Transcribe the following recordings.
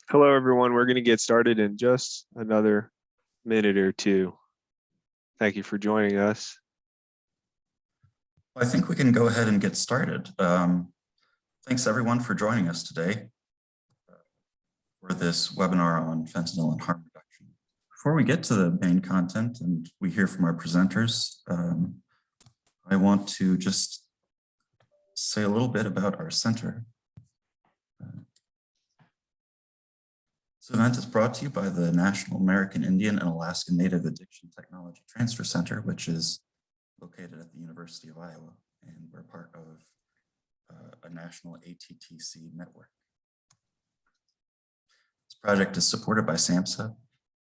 Hello, everyone. We're going to get started in just another minute or two. Thank you for joining us. I think we can go ahead and get started. Thanks everyone for joining us today for this webinar on fentanyl and harm reduction. Before we get to the main content and we hear from our presenters, I want to just say a little bit about our center. This event is brought to you by the National American Indian and Alaska Native Addiction Technology Transfer Center, which is located at the University of Iowa, and we're part of a national ATTC network. This project is supported by SAMHSA,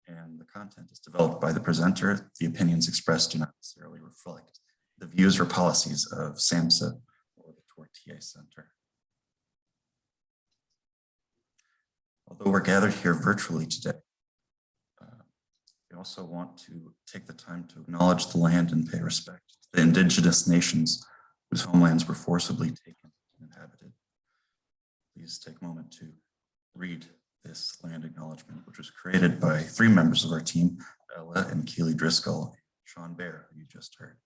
and the content is developed by the presenter. The opinions expressed do not necessarily reflect the views or policies of SAMHSA or the TOR TA Center. Although we're gathered here virtually today, we also want to take the time to acknowledge the land and pay respect to the indigenous nations whose homelands were forcibly taken and inhabited. Please take a moment to read this land acknowledgement, which was created by 3 members of our team, Ella and Keely Driscoll, and Sean Bear, who you just heard.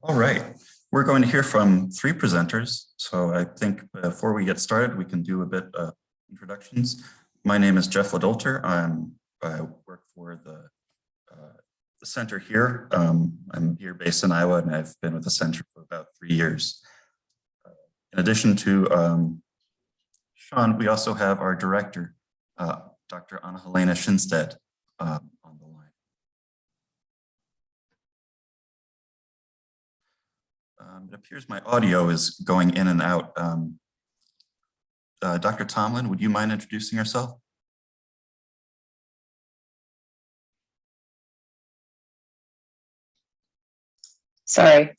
All right, we're going to hear from 3 presenters. So I think before we get started, we can do a bit of introductions. My name is Jeff Ladolter. I work for the center here. I'm here based in Iowa, and I've been with the center for about 3 years. In addition to Sean, we also have our director, Dr. Anna-Helena Shinstead, on the line. It appears my audio is going in and out. Dr. Tomlin, would you mind introducing yourself? Sorry.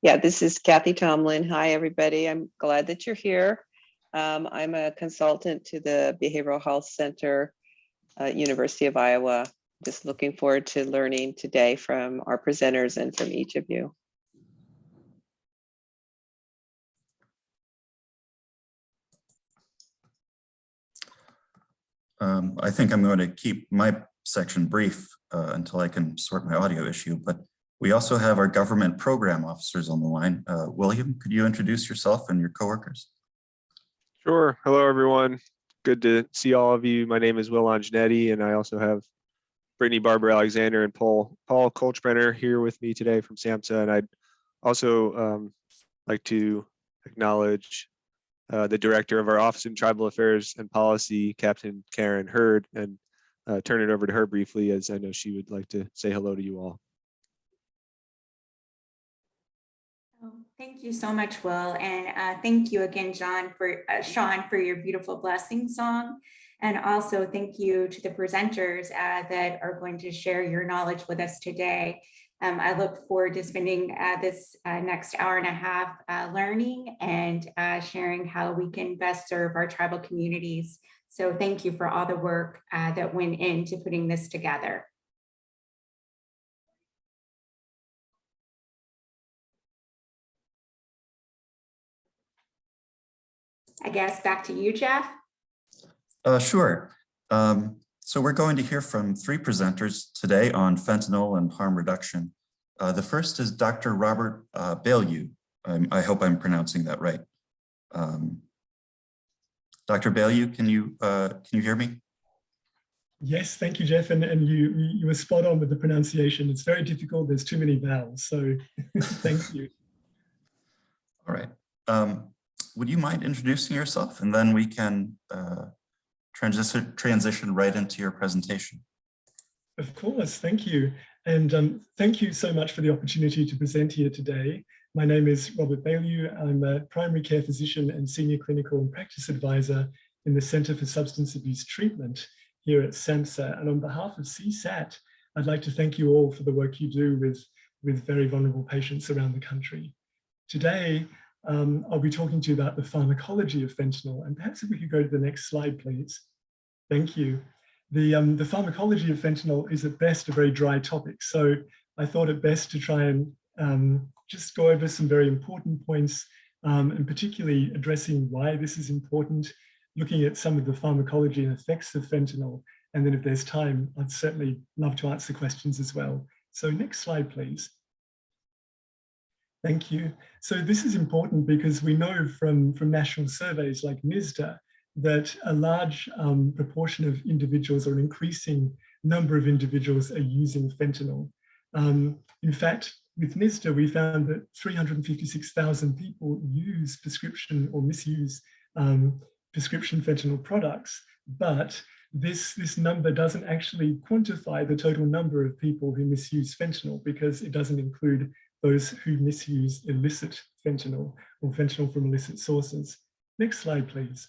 Yeah, this is Kathy Tomlin. Hi, everybody. I'm glad that you're here. I'm a consultant to the Behavioral Health Center, University of Iowa. Just looking forward to learning today from our presenters and from each of you. I think I'm going to keep my section brief until I can sort my audio issue, but we also have our government program officers on the line. William, could you introduce yourself and your coworkers? Sure. Hello, everyone. Good to see all of you. My name is Will Angenetti, and I also have Brittany Barber Alexander and Paul Kolchbrenner here with me today from SAMHSA. And I'd also like to acknowledge the director of our Office in Tribal Affairs and Policy, Captain Karen Hurd, and turn it over to her briefly, as I know she would like to say hello to you all. Thank you so much, Will, and thank you again, Sean, for your beautiful blessing song. And also thank you to the presenters that are going to share your knowledge with us today. I look forward to spending this next hour and a half learning and sharing how we can best serve our tribal communities. So thank you for all the work that went into putting this together. I guess back to you, Jeff. Sure. So we're going to hear from 3 presenters today on fentanyl and harm reduction. The first is Dr. Robert Baillieu. I hope I'm pronouncing that right. Dr. Baillieu, can you hear me? Yes, thank you, Jeff. And you were spot on with the pronunciation. It's very difficult. There's too many vowels. So thank you. All right. Would you mind introducing yourself, and then we can transition right into your presentation? Of course, thank you. And thank you so much for the opportunity to present here today. My name is Robert Baillieu. I'm a primary care physician and senior clinical and practice advisor in the Center for Substance Abuse Treatment here at SAMHSA. And on behalf of CSAT, I'd like to thank you all for the work you do with very vulnerable patients around the country. Today, I'll be talking to you about the pharmacology of fentanyl. And perhaps if we could go to the next slide, please. Thank you. The pharmacology of fentanyl is at best a very dry topic. So I thought it best to try and just go over some very important points, and particularly addressing why this is important, looking at some of the pharmacology and effects of fentanyl. And then if there's time, I'd certainly love to answer questions as well. So next slide, please. Thank you. So this is important because we know from national surveys like NISDA that a large proportion of individuals, or an increasing number of individuals, are using fentanyl. In fact, with NISDA, we found that 356,000 people use prescription or misuse prescription fentanyl products, but this number doesn't actually quantify the total number of people who misuse fentanyl, because it doesn't include those who misuse illicit fentanyl or fentanyl from illicit sources. Next slide, please.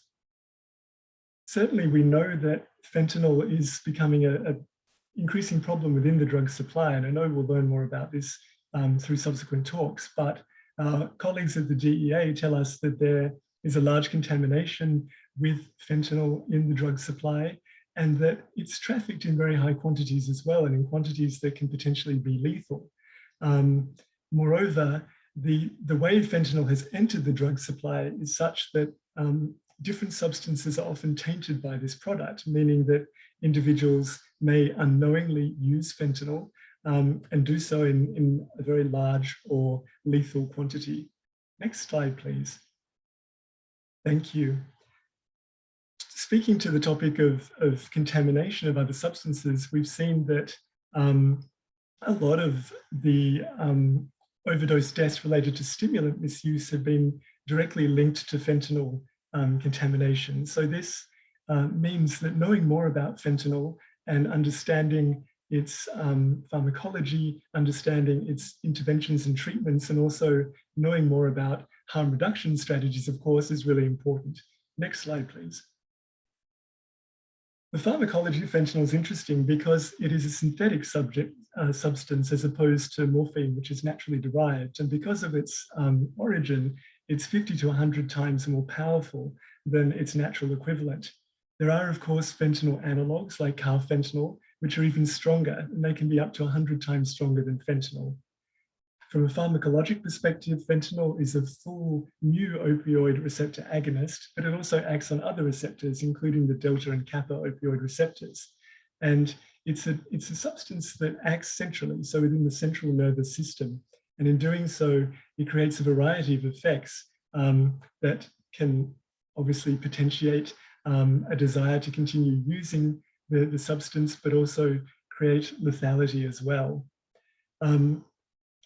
Certainly, we know that fentanyl is becoming an increasing problem within the drug supply, and I know we'll learn more about this through subsequent talks, but colleagues at the DEA tell us that there is a large contamination with fentanyl in the drug supply, and that it's trafficked in very high quantities as well, and in quantities that can potentially be lethal. Moreover, the way fentanyl has entered the drug supply is such that different substances are often tainted by this product, meaning that individuals may unknowingly use fentanyl and do so in a very large or lethal quantity. Next slide, please. Thank you. Speaking to the topic of contamination of other substances, we've seen that a lot of the overdose deaths related to stimulant misuse have been directly linked to fentanyl contamination. So this means that knowing more about fentanyl and understanding its pharmacology, understanding its interventions and treatments, and also knowing more about harm reduction strategies, of course, is really important. Next slide, please. The pharmacology of fentanyl is interesting because it is a synthetic substance as opposed to morphine, which is naturally derived. And because of its origin, it's 50 to 100 times more powerful than its natural equivalent. There are, of course, fentanyl analogs like carfentanil, which are even stronger, and they can be up to 100 times stronger than fentanyl. From a pharmacologic perspective, fentanyl is a full mu opioid receptor agonist, but it also acts on other receptors, including the delta and kappa opioid receptors. And it's a substance that acts centrally, so within the central nervous system. And in doing so, it creates a variety of effects that can obviously potentiate a desire to continue using the substance, but also create lethality as well.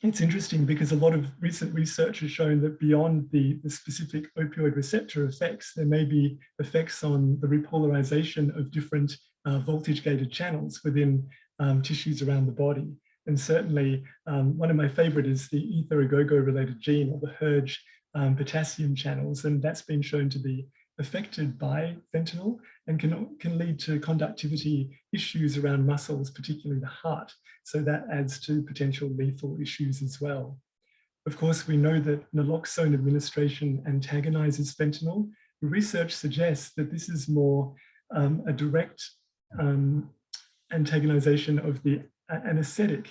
It's interesting because a lot of recent research has shown that beyond the specific opioid receptor effects, there may be effects on the repolarization of different voltage-gated channels within tissues around the body. And certainly, one of my favorite is the ether-agogo-related gene, or the HERG potassium channels, and that's been shown to be affected by fentanyl and can lead to conductivity issues around muscles, particularly the heart. So that adds to potential lethal issues as well. Of course, we know that naloxone administration antagonizes fentanyl. The research suggests that this is more a direct antagonization of the anesthetic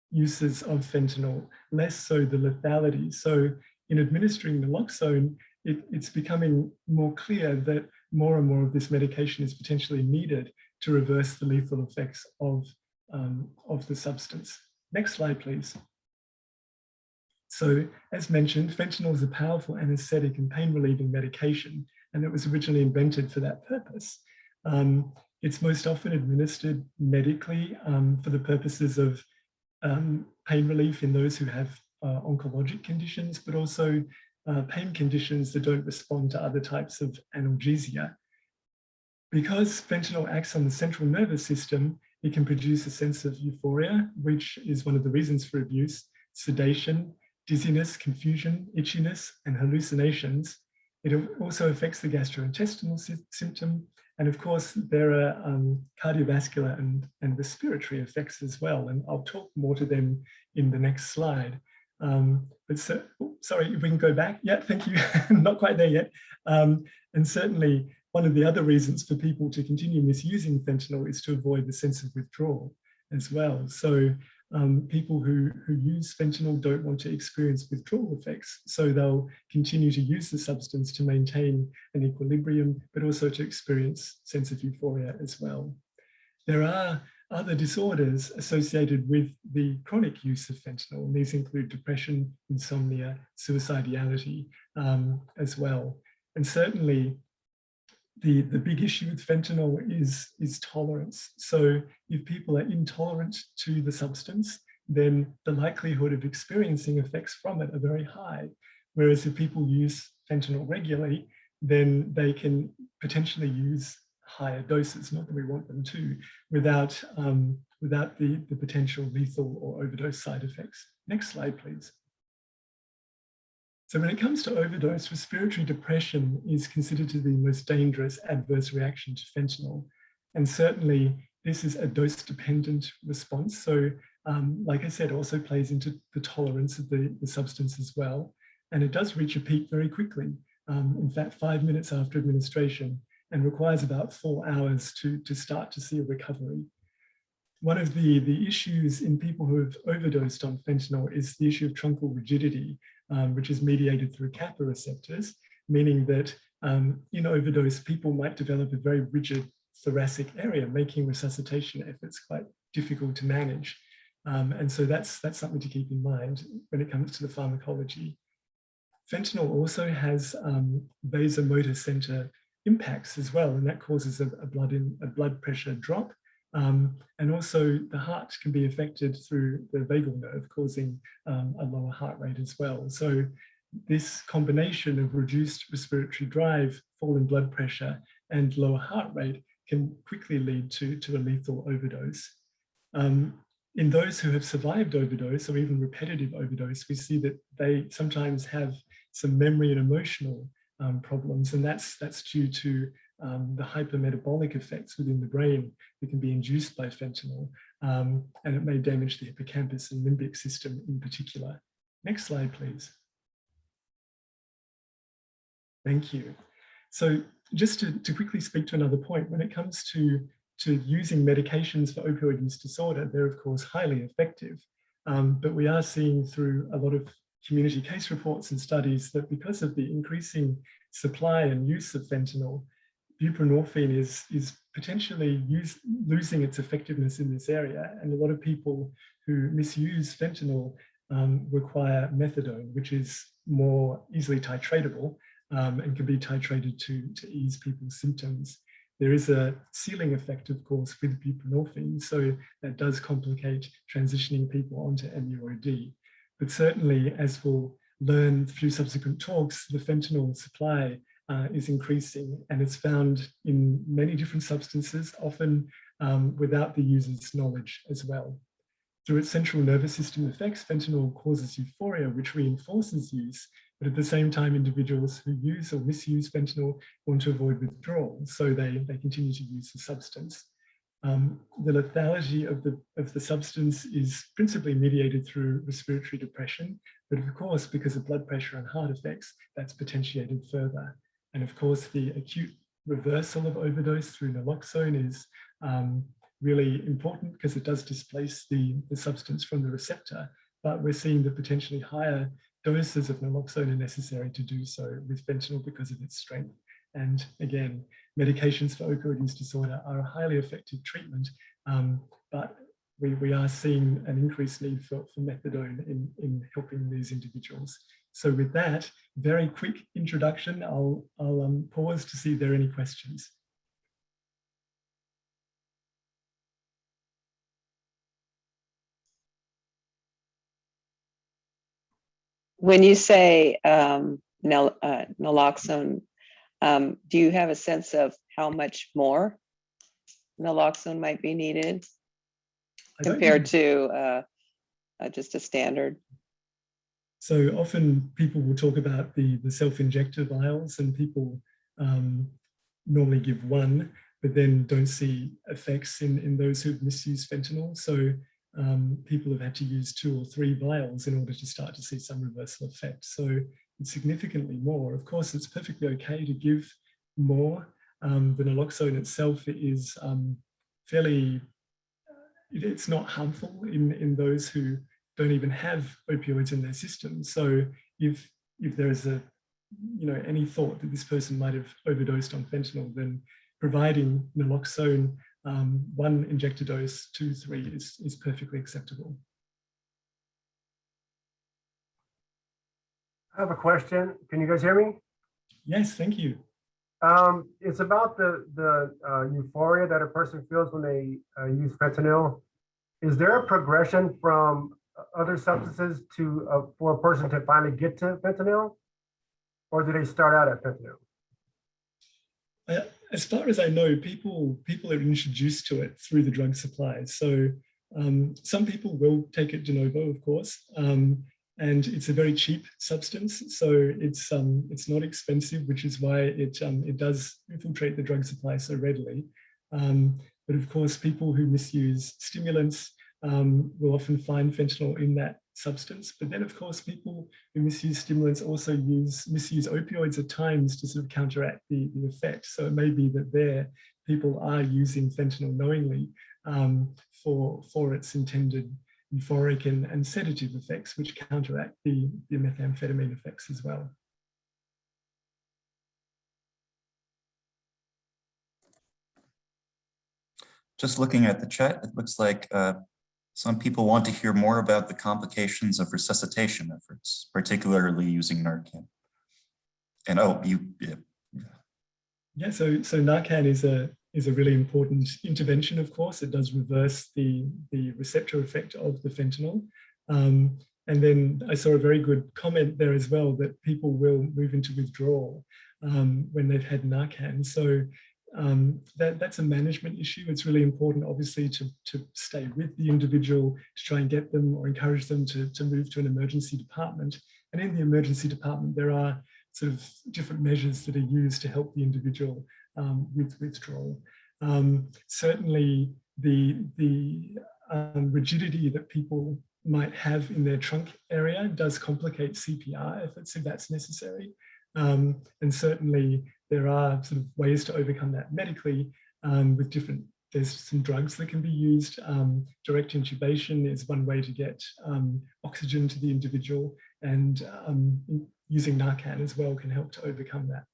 uses of fentanyl, less so the lethality. So in administering naloxone, it's becoming more clear that more and more of this medication is potentially needed to reverse the lethal effects of the substance. Next slide, please. So as mentioned, fentanyl is a powerful anesthetic and pain relieving medication, and it was originally invented for that purpose. It's most often administered medically for the purposes of pain relief in those who have oncologic conditions, but also pain conditions that don't respond to other types of analgesia. Because fentanyl acts on the central nervous system, it can produce a sense of euphoria, which is one of the reasons for abuse, sedation, dizziness, confusion, itchiness, and hallucinations. It also affects the gastrointestinal symptom. And of course, there are cardiovascular and respiratory effects as well. And I'll talk more to them in the next slide. sorry, if we can go back. Yeah, thank you. Not quite there yet. And certainly one of the other reasons for people to continue misusing fentanyl is to avoid the sense of withdrawal as well. So people who use fentanyl don't want to experience withdrawal effects. So they'll continue to use the substance to maintain an equilibrium, but also to experience sense of euphoria as well. There are other disorders associated with the chronic use of fentanyl, and these include depression, insomnia, suicidality as well. And certainly the big issue with fentanyl is tolerance. So if people are intolerant to the substance, then the likelihood of experiencing effects from it are very high. Whereas if people use fentanyl regularly, then they can potentially use higher doses, not that we want them to, without the potential lethal or overdose side effects. Next slide, please. So when it comes to overdose, respiratory depression is considered to be the most dangerous adverse reaction to fentanyl. And certainly this is a dose-dependent response. So like I said, also plays into the tolerance of the substance as well. And it does reach a peak very quickly. In fact, 5 minutes after administration, and requires about 4 hours to start to see a recovery. One of the issues in people who have overdosed on fentanyl is the issue of truncal rigidity, which is mediated through kappa receptors, meaning that in overdose, people might develop a very rigid thoracic area, making resuscitation efforts quite difficult to manage. And so that's something to keep in mind when it comes to the pharmacology. Fentanyl also has vasomotor center impacts as well, and that causes a blood pressure drop. And also the heart can be affected through the vagal nerve, causing a lower heart rate as well. So this combination of reduced respiratory drive, fall in blood pressure, and lower heart rate can quickly lead to a lethal overdose. In those who have survived overdose or even repetitive overdose, we see that they sometimes have some memory and emotional problems, and that's due to the hypermetabolic effects within the brain that can be induced by fentanyl, and it may damage the hippocampus and limbic system in particular. Next slide, please. Thank you. So just to quickly speak to another point, when it comes to using medications for opioid use disorder, they're of course highly effective, but we are seeing through a lot of community case reports and studies that because of the increasing supply and use of fentanyl, buprenorphine is potentially losing its effectiveness in this area. And a lot of people who misuse fentanyl require methadone, which is more easily titratable and can be titrated to ease people's symptoms. There is a ceiling effect, of course, with buprenorphine, so that does complicate transitioning people onto MUOD. But certainly, as we'll learn through subsequent talks, the fentanyl supply is increasing, and it's found in many different substances, often without the user's knowledge as well. Through its central nervous system effects, fentanyl causes euphoria, which reinforces use, but at the same time, individuals who use or misuse fentanyl want to avoid withdrawal, so they continue to use the substance. The lethality of the substance is principally mediated through respiratory depression, but of course, because of blood pressure and heart effects, that's potentiated further. And of course, the acute reversal of overdose through naloxone is really important because it does displace the substance from the receptor, but we're seeing the potentially higher doses of naloxone are necessary to do so with fentanyl because of its strength. And again, medications for opioid use disorder are a highly effective treatment, but we are seeing an increased need for methadone in helping these individuals. So with that very quick introduction, I'll pause to see if there are any questions. When you say naloxone, do you have a sense of how much more naloxone might be needed compared to just a standard? So often people will talk about the self-injector vials, and people normally give one, but then don't see effects in those who've misused fentanyl. So people have had to use 2 or 3 vials in order to start to see some reversal effect. So it's significantly more. Of course, it's perfectly okay to give more. The naloxone itself is fairly, it's not harmful in those who don't even have opioids in their system. So if there is any thought that this person might have overdosed on fentanyl, then providing naloxone 1 injector dose, 2, 3 is perfectly acceptable. I have a question. Can you guys hear me? Yes, thank you. It's about the euphoria that a person feels when they use fentanyl. Is there a progression from other substances to for a person to finally get to fentanyl, or do they start out at fentanyl? As far as I know, people are introduced to it through the drug supply. So some people will take it de novo, of course, and it's a very cheap substance. So it's not expensive, which is why it does infiltrate the drug supply so readily. But of course, people who misuse stimulants will often find fentanyl in that substance. But then, of course, people who misuse stimulants also misuse opioids at times to sort of counteract the effect. So it may be that people are using fentanyl knowingly for its intended euphoric and sedative effects, which counteract the methamphetamine effects as well. Just looking at the chat, it looks like some people want to hear more about the complications of resuscitation efforts, particularly using Narcan. And Yeah, so Narcan is a really important intervention, of course. It does reverse the receptor effect of the fentanyl. And then I saw a very good comment there as well, that people will move into withdrawal when they've had Narcan. So that's a management issue. It's really important, obviously, to stay with the individual, to try and get them or encourage them to move to an emergency department. And in the emergency department, there are sort of different measures that are used to help the individual with withdrawal. Certainly, the rigidity that people might have in their trunk area does complicate CPR efforts if that's necessary. And certainly there are sort of ways to overcome that medically with there's some drugs that can be used. Direct intubation is one way to get oxygen to the individual, and using Narcan as well can help to overcome that.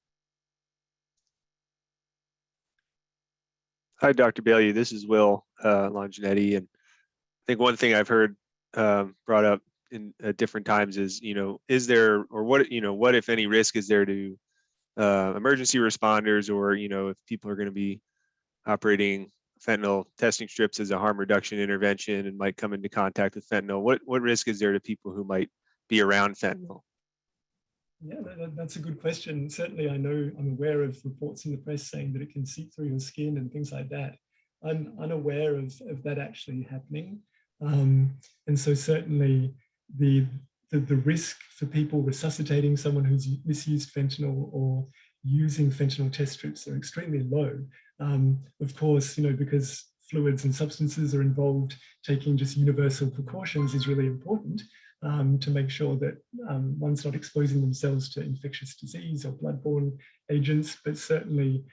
Hi, Dr. Bailey. This is Will Longinetti, and I think one thing I've heard brought up in different times is, is there, or what if any risk is there to emergency responders, or if people are going to be operating fentanyl testing strips as a harm reduction intervention and might come into contact with fentanyl. What risk is there to people who might be around fentanyl? Yeah, that's a good question. Certainly, I'm aware of reports in the press saying that it can seep through your skin and things like that. I'm unaware of that actually happening. And so certainly the risk for people resuscitating someone who's misused fentanyl or using fentanyl test strips are extremely low. Of course, because fluids and substances are involved, taking just universal precautions is really important to make sure that one's not exposing themselves to infectious disease or bloodborne agents, but certainly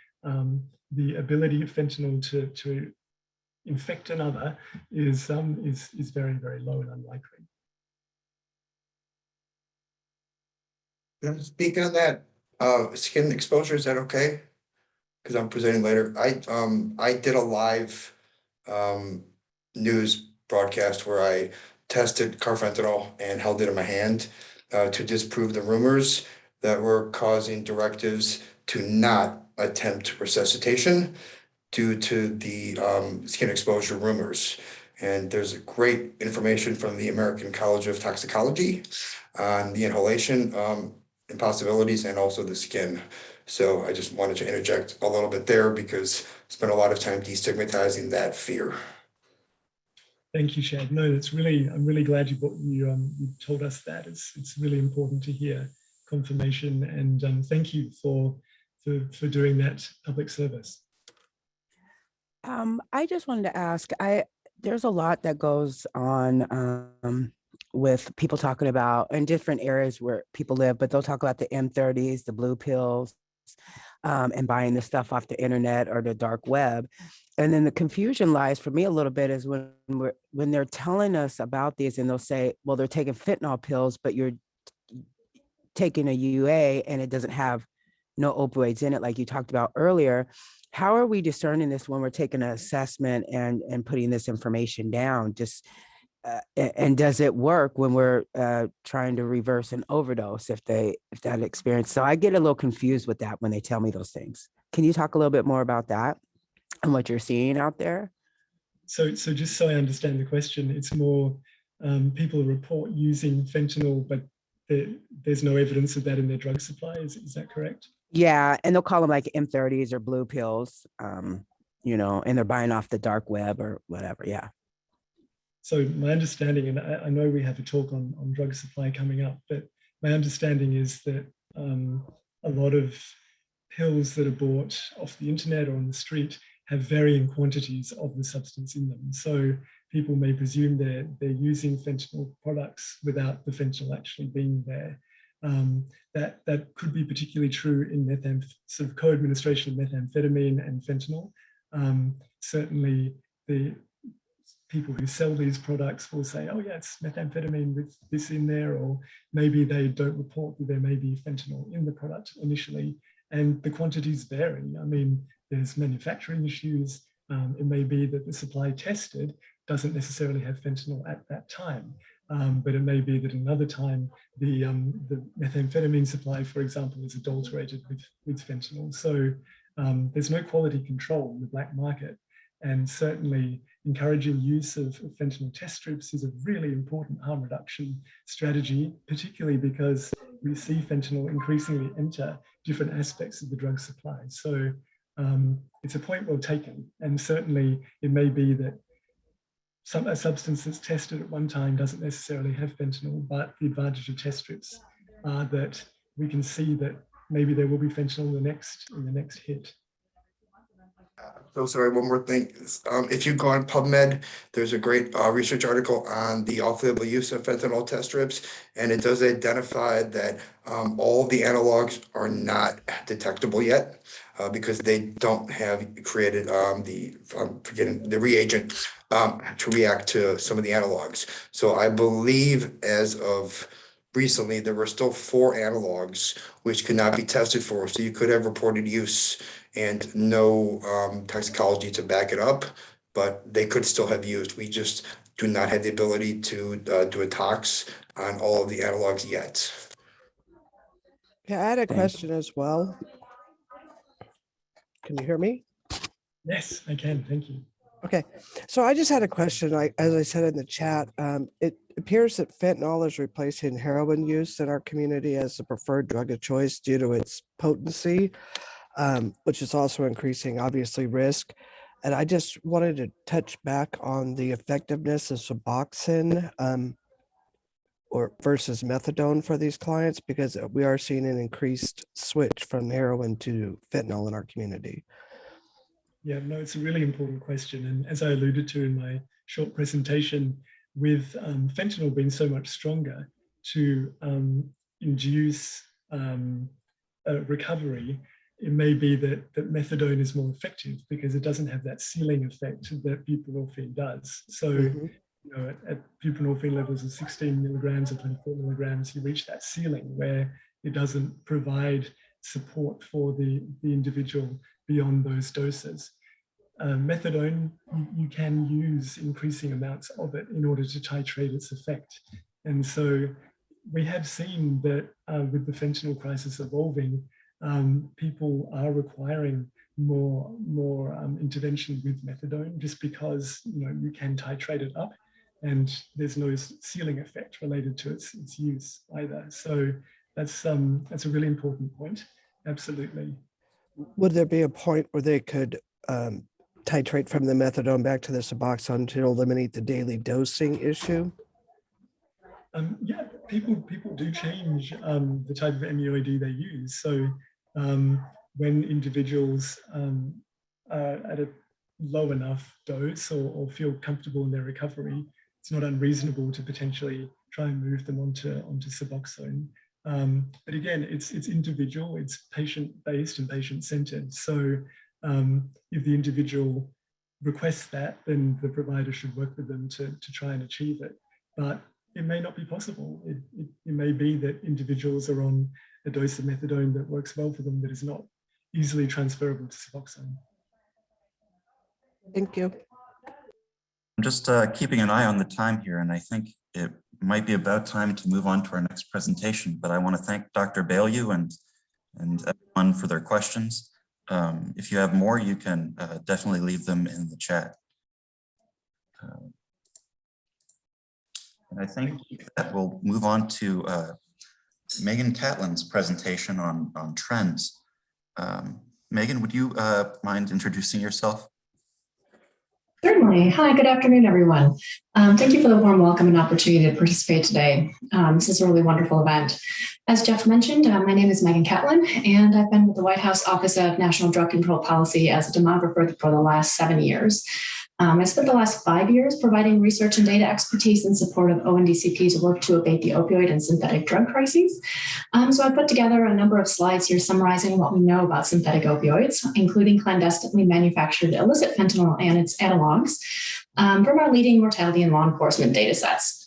the ability of fentanyl to infect another is very, very low and unlikely. Speaking of that, skin exposure, is that okay? Because I'm presenting later. I did a live news broadcast where I tested carfentanil and held it in my hand to disprove the rumors that were causing directives to not attempt resuscitation due to the skin exposure rumors. And there's great information from the American College of Toxicology on the inhalation impossibilities and also the skin. So I just wanted to interject a little bit there because I spent a lot of time destigmatizing that fear. Thank you, Shad. No, I'm really glad you told us that. It's really important to hear confirmation, and thank you for doing that public service. I just wanted to ask, there's a lot that goes on with people talking about in different areas where people live, but they'll talk about the M30s, the blue pills, and buying this stuff off the internet or the dark web. And then the confusion lies for me a little bit is when they're telling us about these and they'll say, well, they're taking fentanyl pills, but you're taking a UA and it doesn't have no opioids in it, like you talked about earlier. How are we discerning this when we're taking an assessment and putting this information down? Just and does it work when we're trying to reverse an overdose if that experience? So I get a little confused with that when they tell me those things. Can you talk a little bit more about that and what you're seeing out there? So just so I understand the question, it's more people report using fentanyl, but there's no evidence of that in their drug supply. Is that correct? Yeah, and they'll call them like M30s or blue pills, you know, and they're buying off the dark web or whatever. Yeah. So my understanding, and I know we have a talk on drug supply coming up, but my understanding is that a lot of pills that are bought off the internet or on the street have varying quantities of the substance in them. So people may presume they're using fentanyl products without the fentanyl actually being there. That could be particularly true in sort of co-administration of methamphetamine and fentanyl. Certainly the people who sell these products will say, oh yeah, it's methamphetamine with this in there, or maybe they don't report that there may be fentanyl in the product initially, and the quantities vary. I mean, there's manufacturing issues. It may be that the supply tested doesn't necessarily have fentanyl at that time, but it may be that another time the methamphetamine supply, for example, is adulterated with fentanyl. So there's no quality control in the black market. And certainly encouraging use of fentanyl test strips is a really important harm reduction strategy, particularly because we see fentanyl increasingly enter different aspects of the drug supply. So it's a point well taken. And certainly it may be that a substance that's tested at one time doesn't necessarily have fentanyl, but the advantage of test strips are that we can see that maybe there will be fentanyl in the next hit. So sorry, one more thing. If you go on PubMed, there's a great research article on the off-label use of fentanyl test strips, and it does identify that all the analogs are not detectable yet because they don't have created the reagent to react to some of the analogs. So I believe as of recently, there were still 4 analogs which could not be tested for. So you could have reported use and no toxicology to back it up, but they could still have used. We just do not have the ability to do a tox on all of the analogs yet. Yeah, I had a question as well. Can you hear me? Yes, I can. Thank you. Okay, so I just had a question. As I said in the chat, it appears that fentanyl is replacing heroin use in our community as the preferred drug of choice due to its potency, which is also increasing, obviously, risk. And I just wanted to touch back on the effectiveness of Suboxone or versus methadone for these clients, because we are seeing an increased switch from heroin to fentanyl in our community. Yeah, no, it's a really important question. And as I alluded to in my short presentation, with fentanyl being so much stronger to induce recovery, it may be that methadone is more effective because it doesn't have that ceiling effect that buprenorphine does. So, you know, at buprenorphine levels of 16 milligrams or 24 milligrams, you reach that ceiling where it doesn't provide support for the individual beyond those doses. Methadone, you can use increasing amounts of it in order to titrate its effect. And so we have seen that with the fentanyl crisis evolving, people are requiring more intervention with methadone just because, you know, you can titrate it up and there's no ceiling effect related to its use either. So that's a really important point. Absolutely. Would there be a point where they could titrate from the methadone back to the Suboxone to eliminate the daily dosing issue? Yeah, people do change the type of MUAD they use. So when individuals are at a low enough dose or feel comfortable in their recovery, it's not unreasonable to potentially try and move them onto Suboxone. But again, it's individual, it's patient-based and patient-centered. So if the individual requests that, then the provider should work with them to try and achieve it. But it may not be possible. It may be that individuals are on a dose of methadone that works well for them that is not easily transferable to Suboxone. Thank you. I'm just keeping an eye on the time here, and I think it might be about time to move on to our next presentation, but I want to thank Dr. Bailey and everyone for their questions. If you have more, you can definitely leave them in the chat. And I think that we'll move on to Megan Catlin's presentation on trends. Megan, would you mind introducing yourself? Certainly. Hi, good afternoon, everyone. Thank you for the warm welcome and opportunity to participate today. This is a really wonderful event. As Jeff mentioned, my name is Megan Catlin, and I've been with the White House Office of National Drug Control Policy as a demographer for the last 7 years. I spent the last 5 years providing research and data expertise in support of ONDCP's work to abate the opioid and synthetic drug crises. So I put together a number of slides here summarizing what we know about synthetic opioids, including clandestinely manufactured illicit fentanyl and its analogs, from our leading mortality and law enforcement data sets.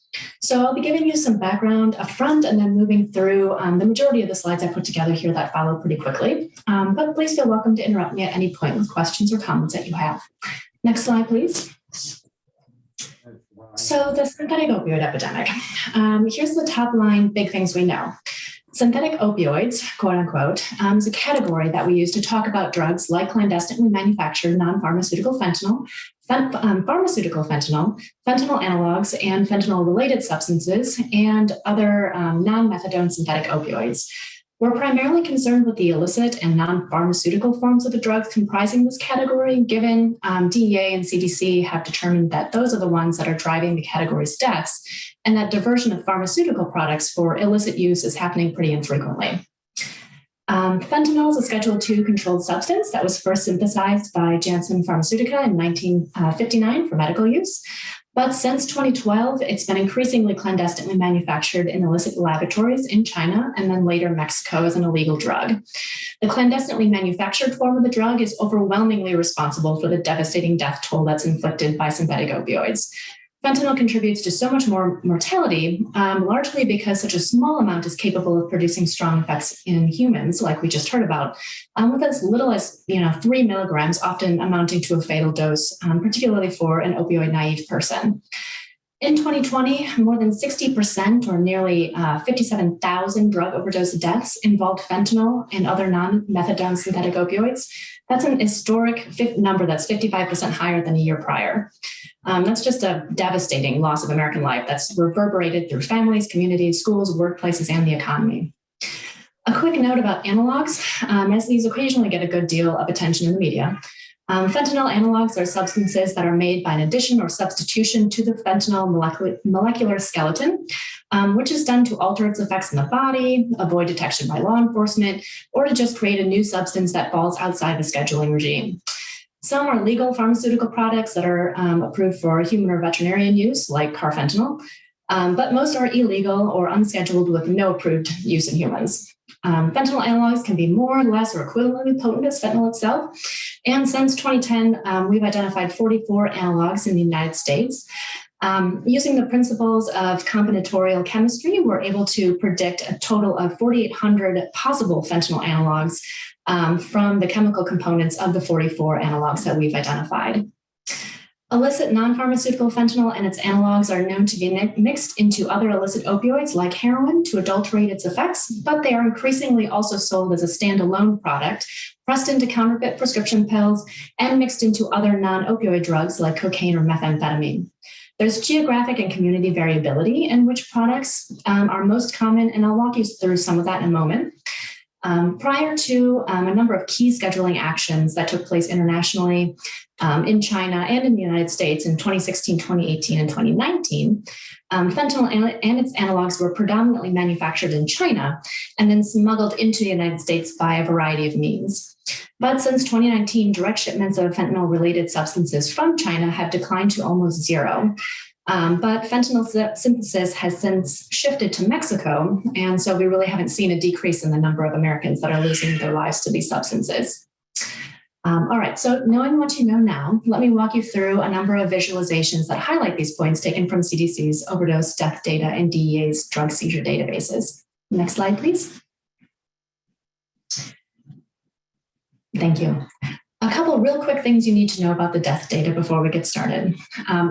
So I'll be giving you some background up front and then moving through the majority of the slides I put together here that follow pretty quickly. But please feel welcome to interrupt me at any point with questions or comments that you have. Next slide, please. So the synthetic opioid epidemic. Here's the top line big things we know. Synthetic opioids, quote unquote, is a category that we use to talk about drugs like clandestinely manufactured non-pharmaceutical fentanyl, pharmaceutical fentanyl, fentanyl analogs, and fentanyl-related substances, and other non-methadone synthetic opioids. We're primarily concerned with the illicit and non-pharmaceutical forms of the drugs comprising this category, given DEA and CDC have determined that those are the ones that are driving the category's deaths, and that diversion of pharmaceutical products for illicit use is happening pretty infrequently. Fentanyl is a Schedule II controlled substance that was first synthesized by Janssen Pharmaceutica in 1959 for medical use. But since 2012, it's been increasingly clandestinely manufactured in illicit laboratories in China and then later Mexico as an illegal drug. The clandestinely manufactured form of the drug is overwhelmingly responsible for the devastating death toll that's inflicted by synthetic opioids. Fentanyl contributes to so much more mortality, largely because such a small amount is capable of producing strong effects in humans, like we just heard about, with as little as 3 milligrams, often amounting to a fatal dose, particularly for an opioid-naive person. In 2020, more than 60%, or nearly 57,000 drug overdose deaths involved fentanyl and other non-methadone synthetic opioids. That's an historic number that's 55% higher than a year prior. That's just a devastating loss of American life that's reverberated through families, communities, schools, workplaces, and the economy. A quick note about analogs, as these occasionally get a good deal of attention in the media. Fentanyl analogs are substances that are made by an addition or substitution to the fentanyl molecular skeleton, which is done to alter its effects in the body, avoid detection by law enforcement, or to just create a new substance that falls outside the scheduling regime. Some are legal pharmaceutical products that are approved for human or veterinarian use, like carfentanil, but most are illegal or unscheduled with no approved use in humans. Fentanyl analogs can be more, less, or equivalently potent as fentanyl itself. And since 2010, we've identified 44 analogs in the United States. Using the principles of combinatorial chemistry, we're able to predict a total of 4,800 possible fentanyl analogs from the chemical components of the 44 analogs that we've identified. Illicit non-pharmaceutical fentanyl and its analogs are known to be mixed into other illicit opioids like heroin to adulterate its effects, but they are increasingly also sold as a standalone product, pressed into counterfeit prescription pills, and mixed into other non-opioid drugs like cocaine or methamphetamine. There's geographic and community variability in which products are most common, and I'll walk you through some of that in a moment. Prior to a number of key scheduling actions that took place internationally in China and in the United States in 2016, 2018, and 2019, fentanyl and its analogs were predominantly manufactured in China and then smuggled into the United States by a variety of means. But since 2019, direct shipments of fentanyl-related substances from China have declined to almost zero. But fentanyl synthesis has since shifted to Mexico, and so we really haven't seen a decrease in the number of Americans that are losing their lives to these substances. All right, so knowing what you know now, let me walk you through a number of visualizations that highlight these points taken from CDC's overdose death data and DEA's drug seizure databases. Next slide, please. Thank you. A couple real quick things you need to know about the death data before we get started.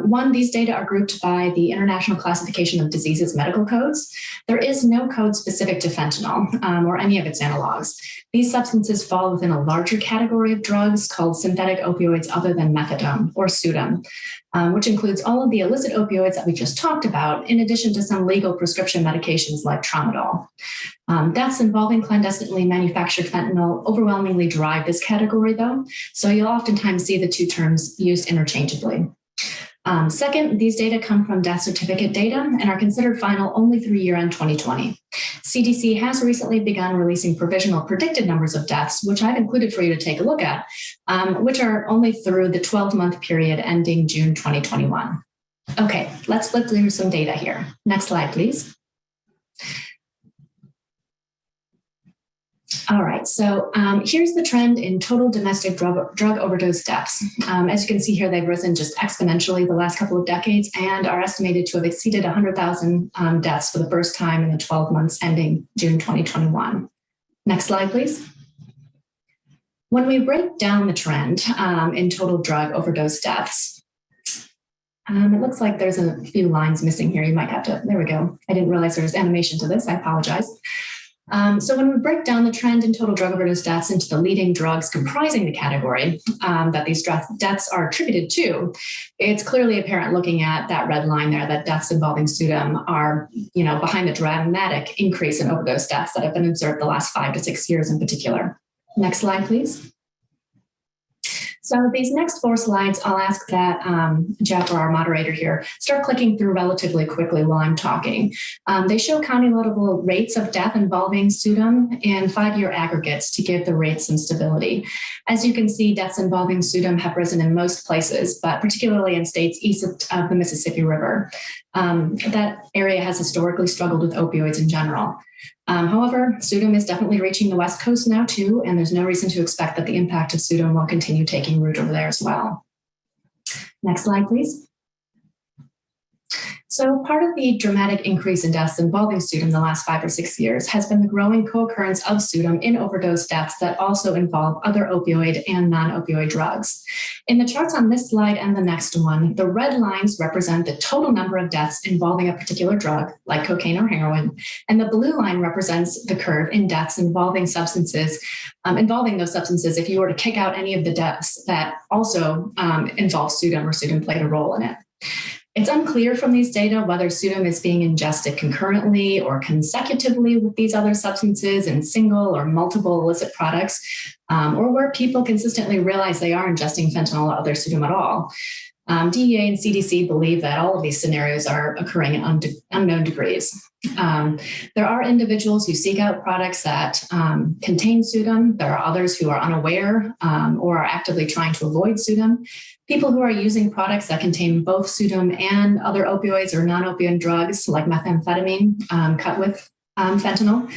One, these data are grouped by the International Classification of Diseases medical codes. There is no code specific to fentanyl or any of its analogs. These substances fall within a larger category of drugs called synthetic opioids other than methadone or Pseudom, which includes all of the illicit opioids that we just talked about, in addition to some legal prescription medications like tramadol. Deaths involving clandestinely manufactured fentanyl overwhelmingly drive this category, though, so you'll oftentimes see the two terms used interchangeably. Second, these data come from death certificate data and are considered final only through year-end 2020. CDC has recently begun releasing provisional predicted numbers of deaths, which I've included for you to take a look at, which are only through the 12-month period ending June 2021. Okay, let's flip through some data here. Next slide, please. All right, so here's the trend in total domestic drug overdose deaths. As you can see here, they've risen just exponentially the last couple of decades and are estimated to have exceeded 100,000 deaths for the first time in the 12 months ending June 2021. Next slide, please. When we break down the trend in total drug overdose deaths, it looks like there's a few lines missing here. You might have to, there we go. I didn't realize there was animation to this, I apologize. So when we break down the trend in total drug overdose deaths into the leading drugs comprising the category that these deaths are attributed to, it's clearly apparent looking at that red line there that deaths involving Pseudom are, behind the dramatic increase in overdose deaths that have been observed the last 5 to 6 years in particular. Next slide, please. So these next 4 slides, I'll ask that Jeff, or our moderator here, start clicking through relatively quickly while I'm talking. They show county-level rates of death involving Pseudom and 5-year aggregates to give the rates some stability. As you can see, deaths involving Pseudom have risen in most places, but particularly in states east of the Mississippi River. That area has historically struggled with opioids in general. However, Pseudom is definitely reaching the West Coast now too, and there's no reason to expect that the impact of Pseudom will continue taking root over there as well. Next slide, please. So part of the dramatic increase in deaths involving Pseudom in the last 5 or 6 years has been the growing co-occurrence of Pseudom in overdose deaths that also involve other opioid and non-opioid drugs. In the charts on this slide and the next one, the red lines represent the total number of deaths involving a particular drug, like cocaine or heroin, and the blue line represents the curve in deaths involving substances, if you were to kick out any of the deaths that also involve Pseudom or Pseudom played a role in it. It's unclear from these data whether Pseudom is being ingested concurrently or consecutively with these other substances in single or multiple illicit products, or where people consistently realize they are ingesting fentanyl or other Pseudom at all. DEA and CDC believe that all of these scenarios are occurring in unknown degrees. There are individuals who seek out products that contain Pseudom. There are others who are unaware or are actively trying to avoid Pseudom. People who are using products that contain both Pseudom and other opioids or non-opioid drugs like methamphetamine cut with fentanyl.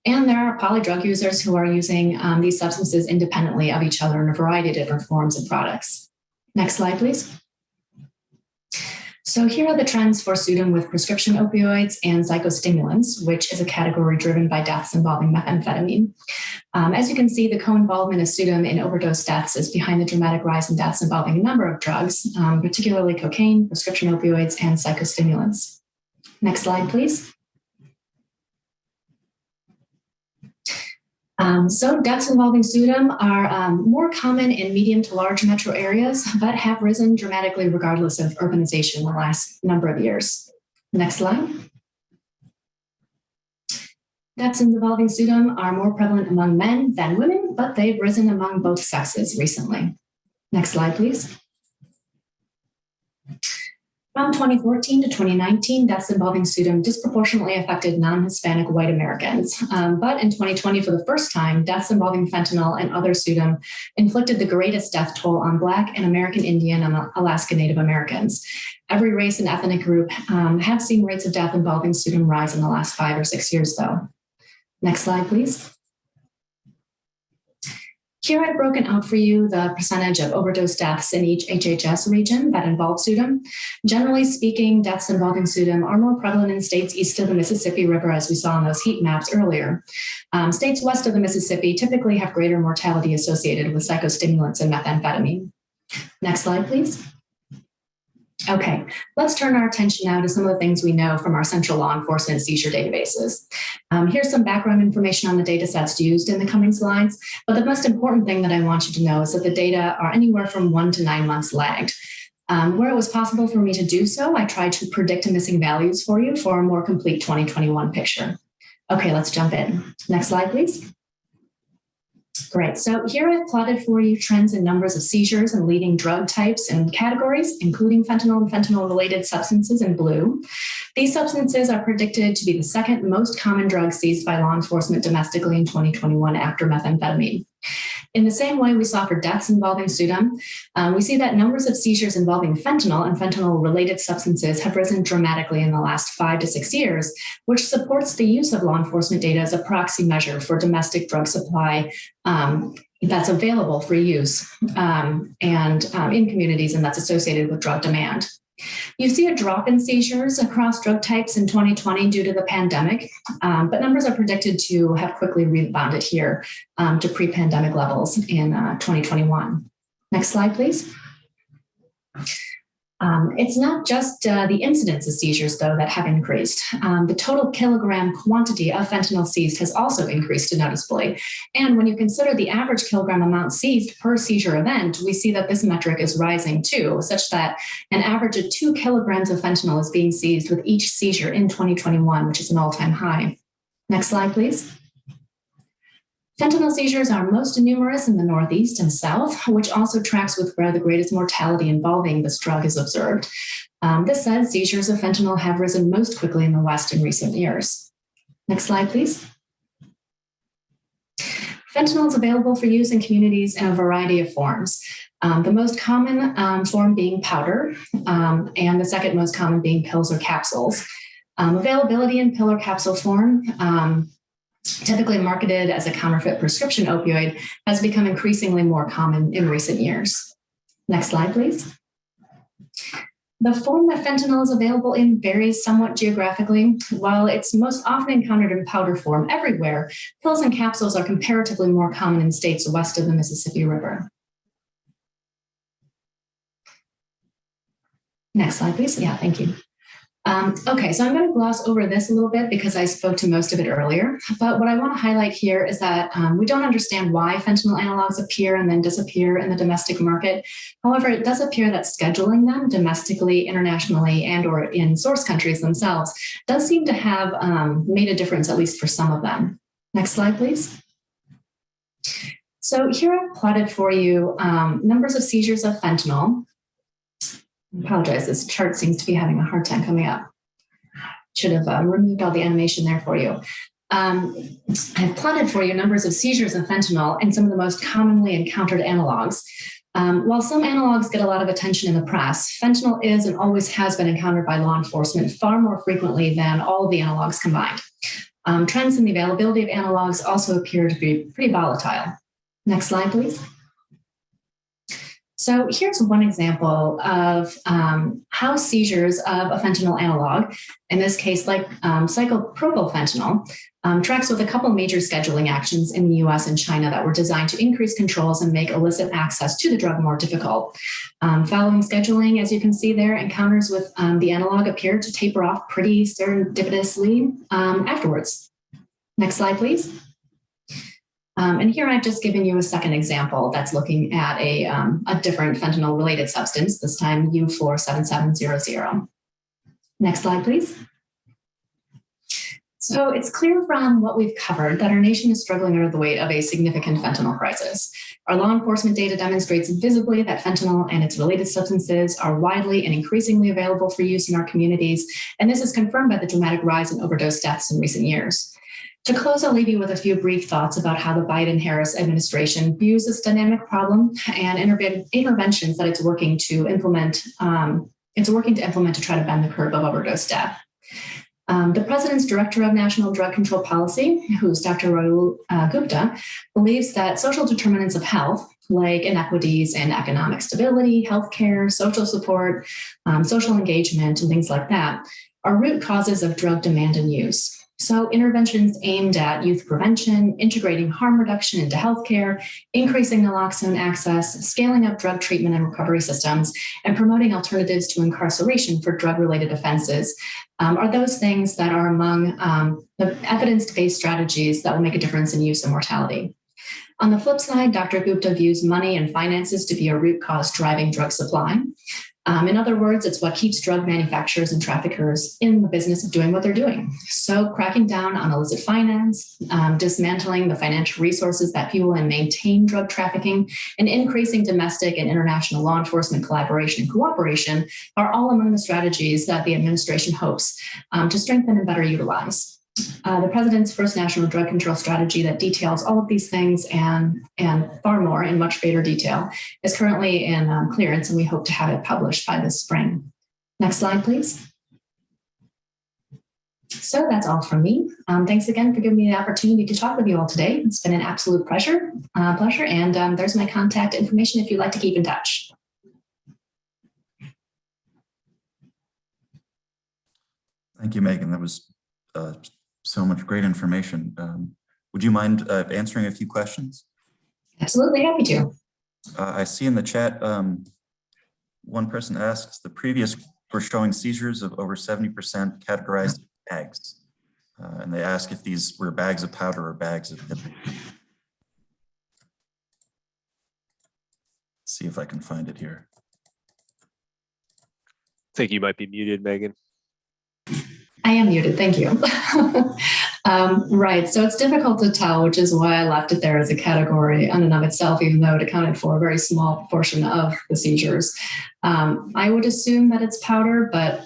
And there are polydrug users who are using these substances independently of each other in a variety of different forms and products. Next slide, please. So here are the trends for Pseudom with prescription opioids and psychostimulants, which is a category driven by deaths involving methamphetamine. As you can see, the co-involvement of Pseudom in overdose deaths is behind the dramatic rise in deaths involving a number of drugs, particularly cocaine, prescription opioids, and psychostimulants. Next slide, please. So deaths involving Pseudom are more common in medium to large metro areas, but have risen dramatically regardless of urbanization in the last number of years. Next slide. Deaths involving Pseudom are more prevalent among men than women, but they've risen among both sexes recently. Next slide, please. From 2014 to 2019, deaths involving Pseudom disproportionately affected non-Hispanic white Americans. But in 2020, for the first time, deaths involving fentanyl and other Pseudom inflicted the greatest death toll on Black and American Indian and Alaska Native Americans. Every race and ethnic group have seen rates of death involving Pseudom rise in the last 5 or 6 years, though. Next slide, please. Here I've broken out for you the percentage of overdose deaths in each HHS region that involve Pseudom. Generally speaking, deaths involving Pseudom are more prevalent in states east of the Mississippi River, as we saw in those heat maps earlier. States west of the Mississippi typically have greater mortality associated with psychostimulants and methamphetamine. Next slide, please. Okay, let's turn our attention now to some of the things we know from our central law enforcement seizure databases. Here's some background information on the data sets used in the coming slides, but the most important thing that I want you to know is that the data are anywhere from 1 to 9 months lagged. Where it was possible for me to do so, I tried to predict missing values for you for a more complete 2021 picture. Okay, let's jump in. Next slide, please. Great. So here I've plotted for you trends in numbers of seizures and leading drug types and categories, including fentanyl and fentanyl-related substances in blue. These substances are predicted to be the second most common drug seized by law enforcement domestically in 2021 after methamphetamine. In the same way we saw for deaths involving Pseudom, we see that numbers of seizures involving fentanyl and fentanyl-related substances have risen dramatically in the last 5 to 6 years, which supports the use of law enforcement data as a proxy measure for domestic drug supply that's available for use in communities and that's associated with drug demand. You see a drop in seizures across drug types in 2020 due to the pandemic, but numbers are predicted to have quickly rebounded here to pre-pandemic levels in 2021. Next slide, please. It's not just the incidence of seizures, though, that have increased. The total kilogram quantity of fentanyl seized has also increased noticeably. And when you consider the average kilogram amount seized per seizure event, we see that this metric is rising too, such that an average of 2 kilograms of fentanyl is being seized with each seizure in 2021, which is an all-time high. Next slide, please. Fentanyl seizures are most numerous in the Northeast and South, which also tracks with where the greatest mortality involving this drug is observed. This said, seizures of fentanyl have risen most quickly in the West in recent years. Next slide, please. Fentanyl is available for use in communities in a variety of forms. The most common form being powder, and the second most common being pills or capsules. Availability in pill or capsule form, typically marketed as a counterfeit prescription opioid, has become increasingly more common in recent years. Next slide, please. The form that fentanyl is available in varies somewhat geographically. While it's most often encountered in powder form everywhere, pills and capsules are comparatively more common in states west of the Mississippi River. Next slide, please. Yeah, thank you. Okay, so I'm going to gloss over this a little bit because I spoke to most of it earlier. But what I want to highlight here is that we don't understand why fentanyl analogs appear and then disappear in the domestic market. However, it does appear that scheduling them domestically, internationally, and or in source countries themselves does seem to have made a difference, at least for some of them. Next slide, please. So here I've plotted for you numbers of seizures of fentanyl. I apologize, this chart seems to be having a hard time coming up. Should have removed all the animation there for you. I've plotted for you numbers of seizures of fentanyl and some of the most commonly encountered analogs. While some analogs get a lot of attention in the press, fentanyl is and always has been encountered by law enforcement far more frequently than all of the analogs combined. Trends in the availability of analogs also appear to be pretty volatile. Next slide, please. So here's one example of how seizures of a fentanyl analog, in this case like cyclopropyl fentanyl, tracks with a couple major scheduling actions in the US and China that were designed to increase controls and make illicit access to the drug more difficult. Following scheduling, as you can see there, encounters with the analog appear to taper off pretty serendipitously afterwards. Next slide, please. And here I've just given you a second example that's looking at a different fentanyl-related substance, this time U-fluor 7700. Next slide, please. So it's clear from what we've covered that our nation is struggling under the weight of a significant fentanyl crisis. Our law enforcement data demonstrates visibly that fentanyl and its related substances are widely and increasingly available for use in our communities, and this is confirmed by the dramatic rise in overdose deaths in recent years. To close, I'll leave you with a few brief thoughts about how the Biden-Harris administration views this dynamic problem and interventions that it's working to implement to try to bend the curve of overdose death. The president's director of national drug control policy, who's Dr. Rahul Gupta, believes that social determinants of health, like inequities in economic stability, healthcare, social support, social engagement, and things like that, are root causes of drug demand and use. So interventions aimed at youth prevention, integrating harm reduction into healthcare, increasing naloxone access, scaling up drug treatment and recovery systems, and promoting alternatives to incarceration for drug-related offenses are those things that are among the evidence-based strategies that will make a difference in use and mortality. On the flip side, Dr. Gupta views money and finances to be a root cause driving drug supply. In other words, it's what keeps drug manufacturers and traffickers in the business of doing what they're doing. So cracking down on illicit finance, dismantling the financial resources that fuel and maintain drug trafficking, and increasing domestic and international law enforcement collaboration and cooperation are all among the strategies that the administration hopes to strengthen and better utilize. The president's first national drug control strategy that details all of these things and far more in much greater detail is currently in clearance, and we hope to have it published by this spring. Next slide, please. So that's all from me. Thanks again for giving me the opportunity to talk with you all today. It's been an absolute pleasure, and there's my contact information if you'd like to keep in touch. Thank you, Megan. That was so much great information. Would you mind answering a few questions? Absolutely, happy to. I see in the chat, one person asks, the previous were showing seizures of over 70% categorized as bags. And they ask if these were bags of powder or bags of heroin. See if I can find it here. I think you might be muted, Megan. I am muted, thank you. Right, so it's difficult to tell, which is why I left it there as a category in and of itself, even though it accounted for a very small portion of the seizures. I would assume that it's powder, but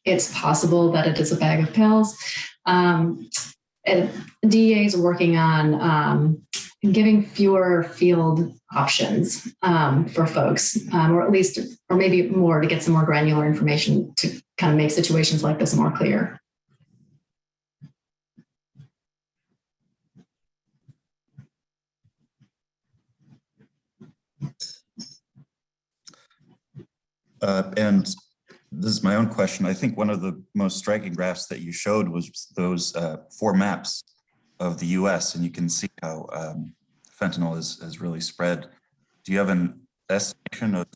it's possible that it is a bag of pills. DEA is working on giving fewer field options for folks, or maybe more to get some more granular information to kind of make situations like this more clear. And this is my own question. I think one of the most striking graphs that you showed was those 4 maps of the US, and you can see how fentanyl has really spread. Do you have an estimation of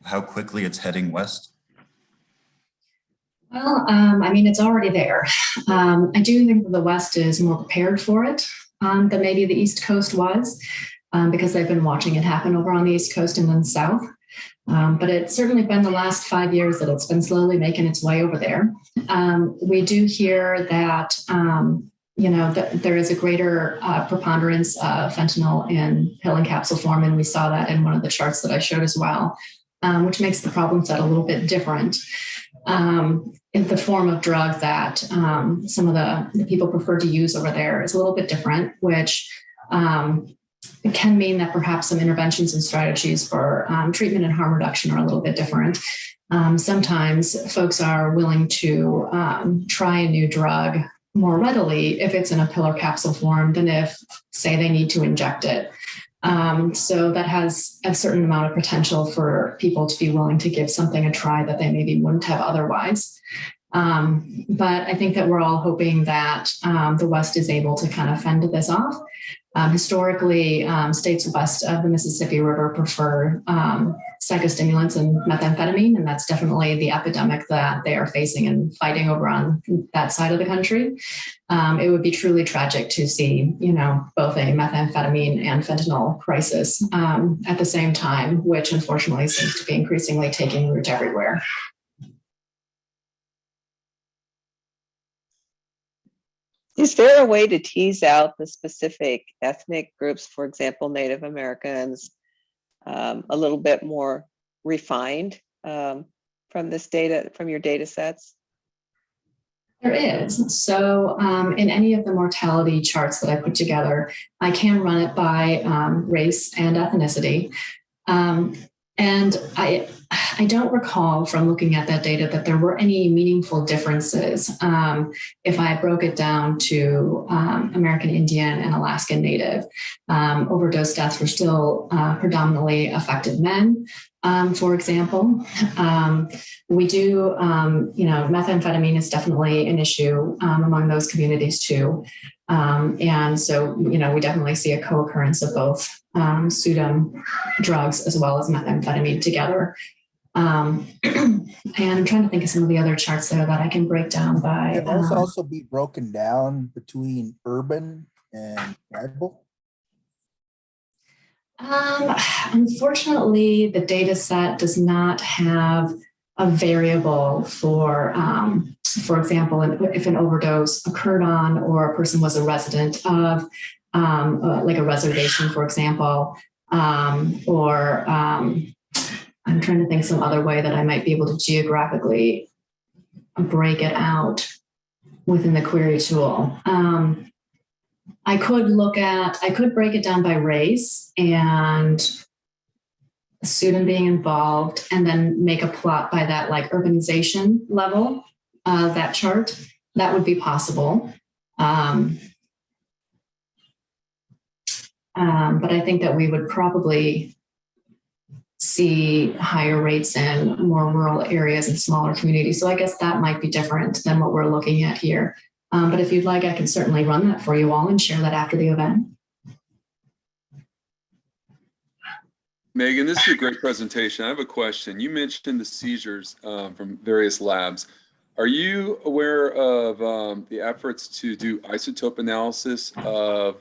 how quickly it's heading west? Well, I mean, it's already there. I do think that the West is more prepared for it than maybe the East Coast was, because they've been watching it happen over on the East Coast and then South. But it's certainly been the last 5 years that it's been slowly making its way over there. We do hear that, that there is a greater preponderance of fentanyl in pill and capsule form, and we saw that in one of the charts that I showed as well, which makes the problem set a little bit different. In the form of drug that some of the people prefer to use over there is a little bit different, which it can mean that perhaps some interventions and strategies for treatment and harm reduction are a little bit different. Sometimes folks are willing to try a new drug more readily if it's in a pill or capsule form than if, say, they need to inject it. So that has a certain amount of potential for people to be willing to give something a try that they maybe wouldn't have otherwise. But I think that we're all hoping that the West is able to kind of fend this off. Historically, states west of the Mississippi River prefer psychostimulants and methamphetamine, and that's definitely the epidemic that they are facing and fighting over on that side of the country. It would be truly tragic to see, both a methamphetamine and fentanyl crisis at the same time, which unfortunately seems to be increasingly taking root everywhere. Is there a way to tease out the specific ethnic groups, for example, Native Americans, a little bit more refined from this data, from your data sets? There is. So in any of the mortality charts that I put together, I can run it by race and ethnicity. And I don't recall from looking at that data that there were any meaningful differences if I broke it down to American Indian and Alaskan Native. Overdose deaths were still predominantly affected men, for example. We do, methamphetamine is definitely an issue among those communities too. And so, we definitely see a co-occurrence of both Pseudom drugs as well as methamphetamine together. And I'm trying to think of some of the other charts there that I can break down by. Can those also be broken down between urban and tribal? Unfortunately, the data set does not have a variable for example, if an overdose occurred on or a person was a resident of like a reservation, for example, or I'm trying to think some other way that I might be able to geographically break it out within the query tool. I could break it down by race and student being involved and then make a plot by that like urbanization level of that chart. That would be possible. But I think that we would probably see higher rates in more rural areas and smaller communities. So I guess that might be different than what we're looking at here. But if you'd like, I can certainly run that for you all and share that after the event. Megan, this is a great presentation. I have a question. You mentioned the seizures from various labs. Are you aware of the efforts to do isotope analysis of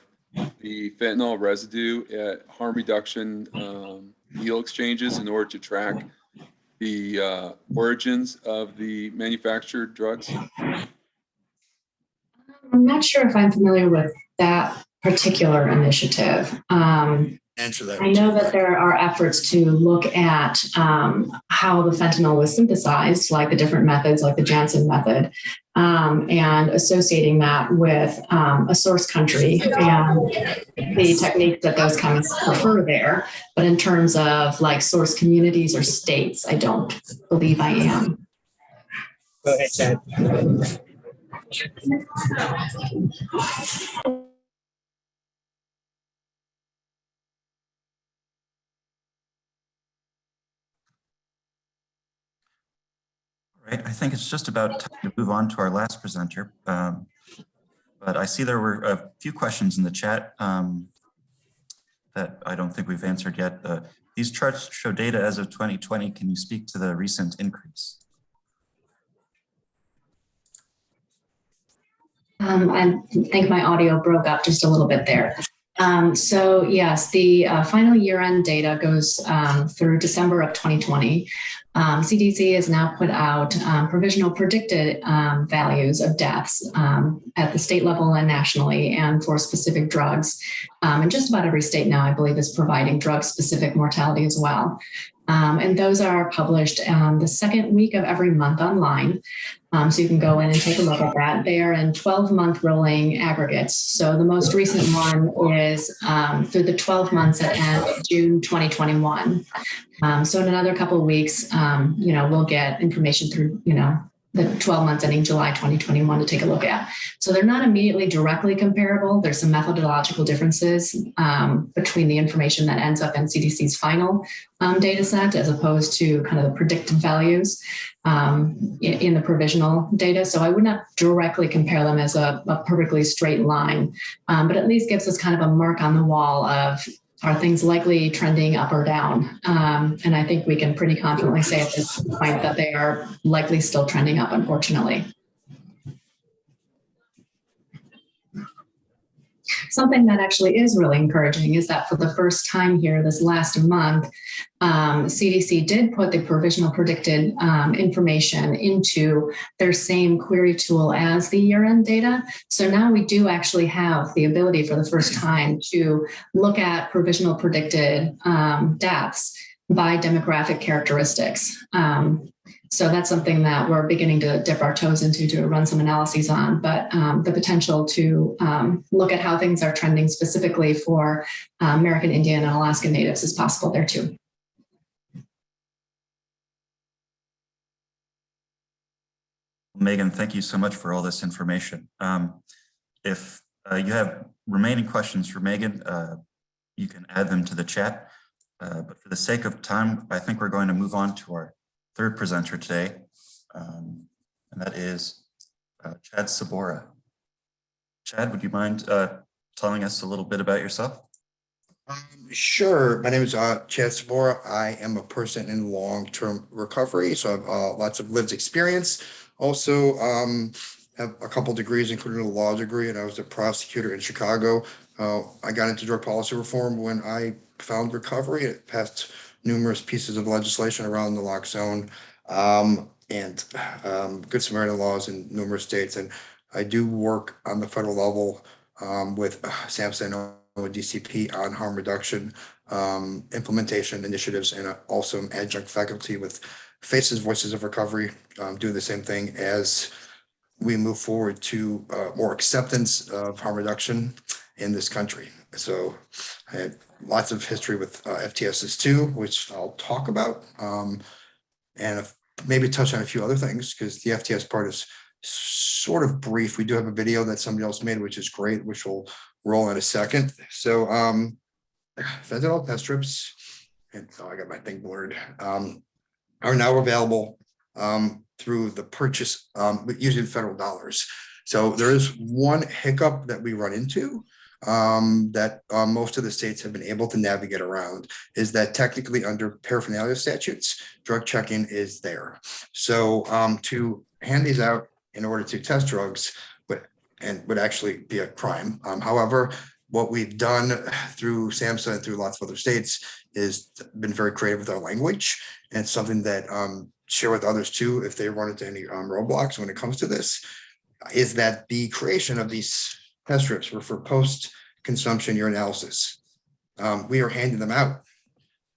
the fentanyl residue at harm reduction needle exchanges in order to track the origins of the manufactured drugs? I'm not sure if I'm familiar with that particular initiative. Answer that. I know that there are efforts to look at how the fentanyl was synthesized, like the different methods, like the Janssen method, and associating that with a source country and the techniques that those chemists prefer there. But in terms of like source communities or states, I don't believe I am. Go ahead, Chad. Right, I think it's just about time to move on to our last presenter. But I see there were a few questions in the chat that I don't think we've answered yet. These charts show data as of 2020. Can you speak to the recent increase? I think my audio broke up just a little bit there. So yes, the final year-end data goes through December of 2020. CDC has now put out provisional predicted values of deaths at the state level and nationally and for specific drugs. And just about every state now, I believe, is providing drug-specific mortality as well. And those are published the second week of every month online. So you can go in and take a look at that. They are in 12-month rolling aggregates. So the most recent one is through the 12 months that end June 2021. So in another couple of weeks, we'll get information through, the 12 months ending July 2021 to take a look at. So they're not immediately directly comparable. There's some methodological differences between the information that ends up in CDC's final data set as opposed to kind of the predicted values in the provisional data. So I would not directly compare them as a perfectly straight line, but at least gives us kind of a mark on the wall of, are things likely trending up or down? And I think we can pretty confidently say at this point that they are likely still trending up, unfortunately. Something that actually is really encouraging is that for the first time here this last month, CDC did put the provisional predicted information into their same query tool as the year-end data. So now we do actually have the ability for the first time to look at provisional predicted deaths by demographic characteristics. So that's something that we're beginning to dip our toes into to run some analyses on, but the potential to look at how things are trending specifically for American Indian and Alaska Natives is possible there too. Megan, thank you so much for all this information. If you have remaining questions for Megan, you can add them to the chat. But for the sake of time, I think we're going to move on to our third presenter today, and that is Chad Sabora. Chad, would you mind telling us a little bit about yourself? Sure. My name is Chad Sabora. I am a person in long-term recovery, so I have lots of lived experience. Also, have a couple degrees, including a law degree, and I was a prosecutor in Chicago. I got into drug policy reform when I found recovery. It passed numerous pieces of legislation around the naloxone and Good Samaritan laws in numerous states. And I do work on the federal level with SAMHSA and DCP on harm reduction implementation initiatives, and also am adjunct faculty with Faces Voices of Recovery, doing the same thing as we move forward to more acceptance of harm reduction in this country. So I had lots of history with FTSs too, which I'll talk about, and maybe touch on a few other things because the FTS part is sort of brief. We do have a video that somebody else made, which is great, which we'll roll in a second. So fentanyl test strips, and I got my thing blurred, are now available through the purchase using federal dollars. So there is one hiccup that we run into that most of the states have been able to navigate around, is that technically under paraphernalia statutes, drug checking is there. So to hand these out in order to test drugs would actually be a crime. However, what we've done through SAMHSA and through lots of other states is been very creative with our language, and something that share with others too, if they run into any roadblocks when it comes to this, is that the creation of these test strips were for post-consumption urinalysis. We are handing them out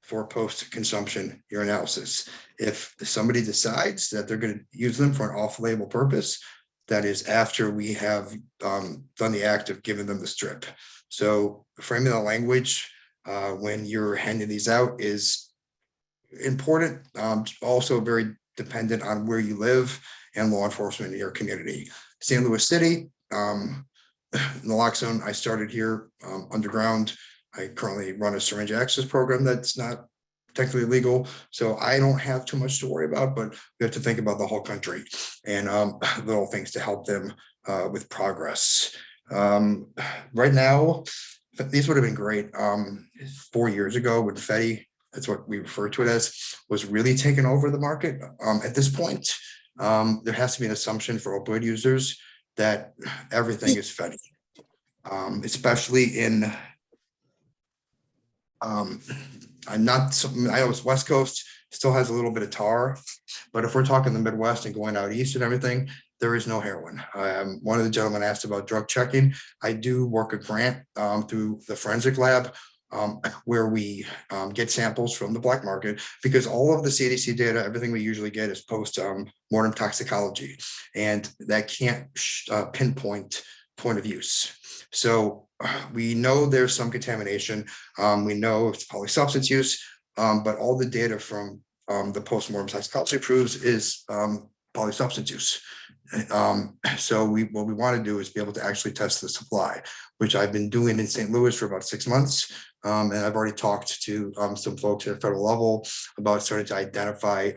for post-consumption urinalysis. If somebody decides that they're going to use them for an off-label purpose, that is after we have done the act of giving them the strip. So framing the language when you're handing these out is important, also very dependent on where you live and law enforcement in your community. St. Louis City, naloxone, I started here underground. I currently run a syringe access program that's not technically legal, so I don't have too much to worry about, but we have to think about the whole country and little things to help them with progress. Right now, these would have been great 4 years ago when Fetty, that's what we refer to it as, was really taking over the market. At this point, there has to be an assumption for opioid users that everything is Fetty, especially in, I was West Coast, still has a little bit of tar, but if we're talking the Midwest and going out east and everything, there is no heroin. One of the gentlemen asked about drug checking. I do work a grant through the forensic lab where we get samples from the black market, because all of the CDC data, everything we usually get is post-mortem toxicology, and that can't pinpoint point of use. So we know there's some contamination. We know it's polysubstance use, but all the data from the post-mortem toxicology proves is polysubstance use. So what we want to do is be able to actually test the supply, which I've been doing in St. Louis for about 6 months. And I've already talked to some folks at federal level about starting to identify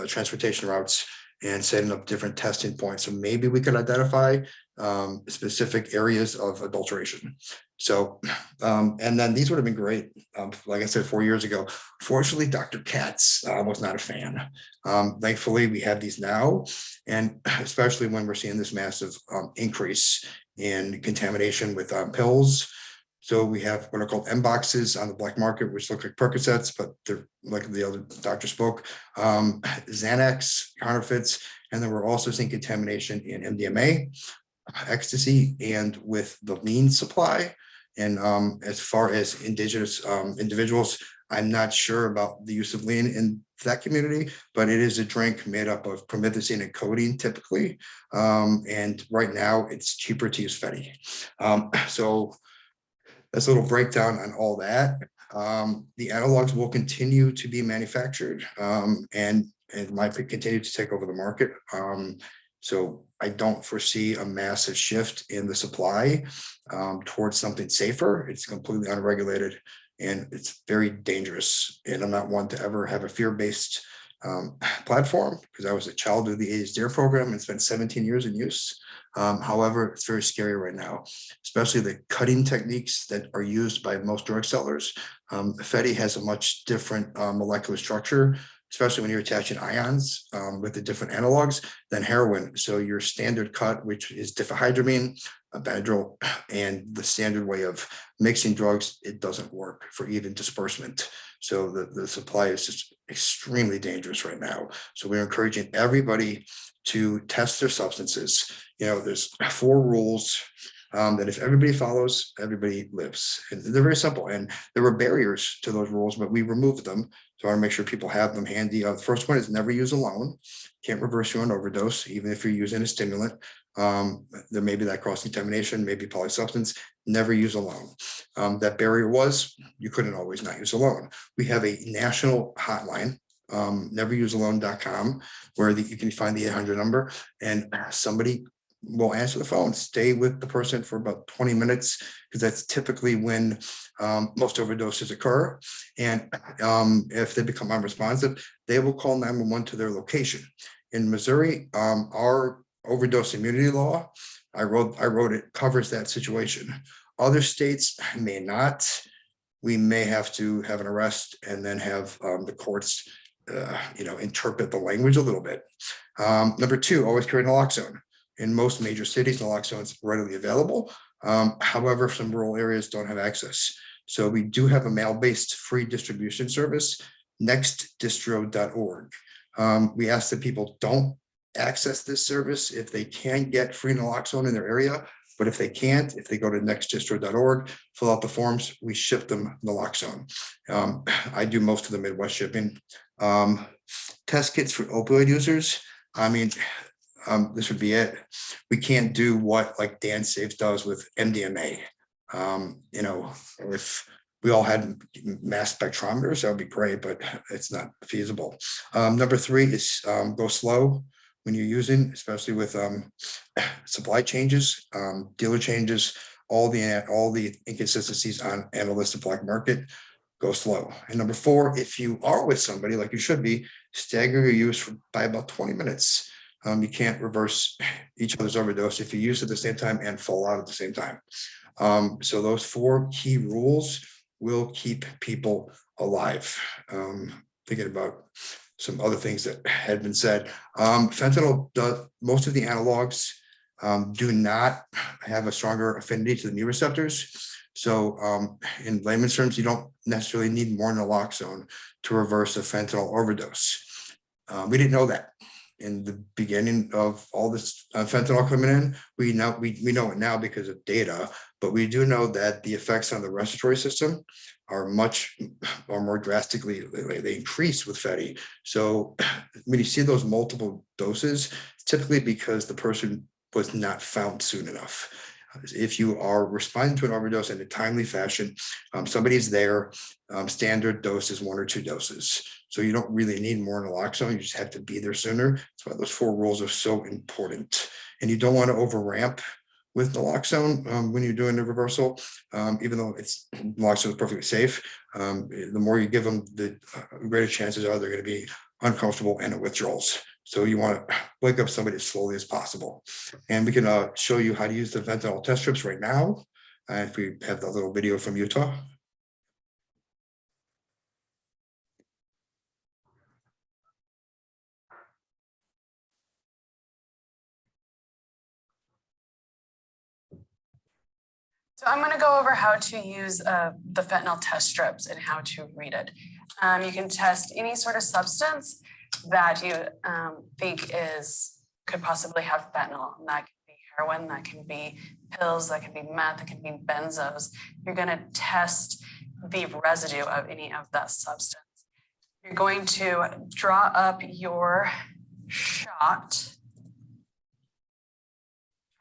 transportation routes and setting up different testing points. So maybe we could identify specific areas of adulteration. So, and then these would have been great. Like I said, 4 years ago. Fortunately, Dr. Katz was not a fan. Thankfully, we have these now, and especially when we're seeing this massive increase and contamination with pills. So we have what are called M boxes on the black market, which look like Percocets, but they're like the other doctor spoke, Xanax, counterfeits, and then we're also seeing contamination in MDMA, ecstasy, and with the lean supply. And as far as indigenous individuals, I'm not sure about the use of lean in that community, but it is a drink made up of promethazine and codeine typically. And right now it's cheaper to use Fetty. So that's a little breakdown on all that. The analogs will continue to be manufactured and might continue to take over the market. So I don't foresee a massive shift in the supply towards something safer. It's completely unregulated and it's very dangerous. And I'm not one to ever have a fear-based platform because I was a child of the AIDS DARE program and spent 17 years in use. However, it's very scary right now, especially the cutting techniques that are used by most drug sellers. Fetty has a much different molecular structure, especially when you're attaching ions with the different analogs than heroin. So your standard cut, which is diphenhydramine, Benadryl, and the standard way of mixing drugs, it doesn't work for even disbursement. So the supply is just extremely dangerous right now. So we're encouraging everybody to test their substances. You know, there's 4 rules that if everybody follows, everybody lives. And they're very simple. And there were barriers to those rules, but we removed them. So I want to make sure people have them handy. The first one is never use alone. Can't reverse you on overdose, even if you're using a stimulant. There may be that cross-contamination, maybe polysubstance, never use alone. That barrier was you couldn't always not use alone. We have a national hotline, neverusealone.com, where you can find the 800 number and somebody will answer the phone. Stay with the person for about 20 minutes because that's typically when most overdoses occur. And if they become unresponsive, they will call 911 to their location. In Missouri, our overdose immunity law, I wrote it, covers that situation. Other states may not. We may have to have an arrest and then have the courts interpret the language a little bit. Number 2, always carry naloxone. In most major cities, naloxone is readily available. However, some rural areas don't have access. So we do have a mail-based free distribution service, nextdistro.org. We ask that people don't access this service if they can get free naloxone in their area. But if they can't, if they go to nextdistro.org, fill out the forms, we ship them naloxone. I do most of the Midwest shipping. Test kits for opioid users. I mean, this would be it. We can't do what like Dan Saves does with MDMA. If we all had mass spectrometers, that would be great, but it's not feasible. Number 3 is go slow when you're using, especially with supply changes, dealer changes, all the inconsistencies on illicit black market. Go slow. And number 4, if you are with somebody like you should be, stagger your use by about 20 minutes. You can't reverse each other's overdose if you use at the same time and fall out at the same time. So those 4 key rules will keep people alive. Thinking about some other things that had been said. Fentanyl does, most of the analogs do not have a stronger affinity to the mu receptors. So in layman's terms, you don't necessarily need more naloxone to reverse a fentanyl overdose. We didn't know that in the beginning of all this fentanyl coming in. We know it now because of data, but we do know that the effects on the respiratory system are more drastically, they increase with Fetty. So when you see those multiple doses, it's typically because the person was not found soon enough. If you are responding to an overdose in a timely fashion, somebody's there, standard dose is 1 or 2 doses. So you don't really need more naloxone, you just have to be there sooner. That's why those 4 rules are so important. And you don't want to over ramp with naloxone when you're doing the reversal, even though naloxone is perfectly safe. The more you give them, the greater chances are they're going to be uncomfortable and in withdrawals. So you want to wake up somebody as slowly as possible. And we can show you how to use the fentanyl test strips right now. If we have the little video from Utah. So I'm going to go over how to use the fentanyl test strips and how to read it. You can test any sort of substance that you think could possibly have fentanyl. And that can be heroin, that can be pills, that can be meth, that can be benzos. You're going to test the residue of any of that substance. You're going to draw up your shot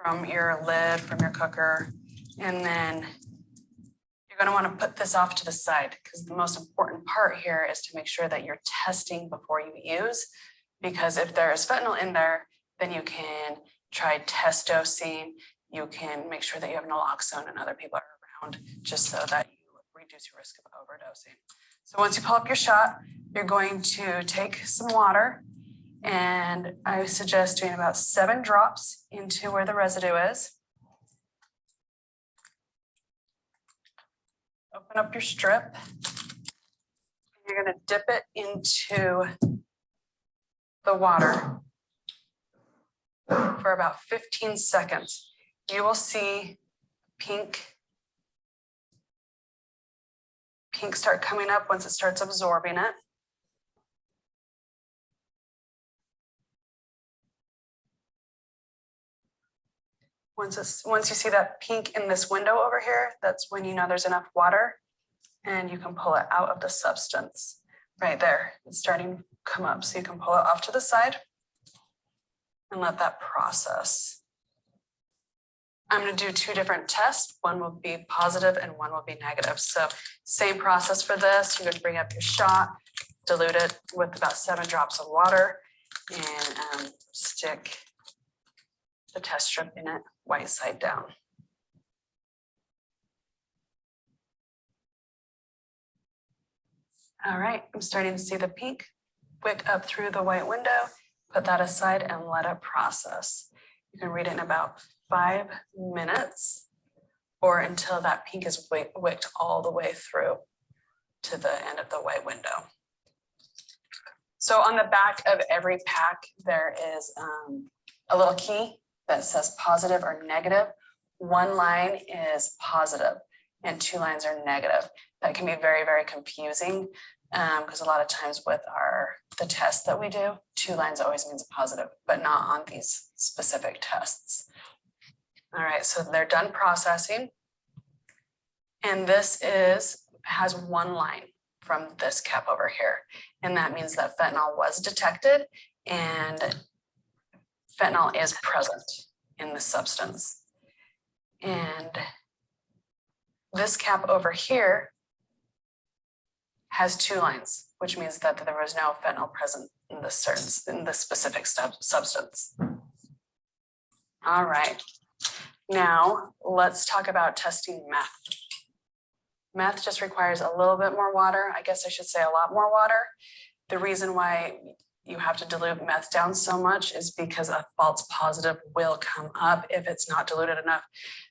from your lid, from your cooker, and then you're going to want to put this off to the side, because the most important part here is to make sure that you're testing before you use, because if there is fentanyl in there, then you can try test dosing. You can make sure that you have naloxone and other people are around, just so that you reduce your risk of overdosing. So once you pull up your shot, you're going to take some water, and I suggest doing about 7 drops into where the residue is. Open up your strip. You're going to dip it into the water for about 15 seconds. You will see pink start coming up once it starts absorbing it. Once you see that pink in this window over here, that's when you know there's enough water, and you can pull it out of the substance. Right there, it's starting to come up. So you can pull it off to the side and let that process. I'm going to do 2 different tests. One will be positive and one will be negative. So same process for this. You're going to bring up your shot, dilute it with about 7 drops of water, and stick the test strip in it, white side down. All right, I'm starting to see the pink wick up through the white window. Put that aside and let it process. You can read it in about 5 minutes, or until that pink is wicked all the way through to the end of the white window. So on the back of every pack, there is a little key that says positive or negative. 1 line is positive and 2 lines are negative. That can be very, very confusing, because a lot of times with the tests that we do, 2 lines always means a positive, but not on these specific tests. All right, so they're done processing. And this has 1 line from this cap over here. And that means that fentanyl was detected and fentanyl is present in the substance. And this cap over here has 2 lines, which means that there was no fentanyl present in this specific substance. All right. Now let's talk about testing meth. Meth just requires a little bit more water. I guess I should say a lot more water. The reason why you have to dilute meth down so much is because a false positive will come up if it's not diluted enough.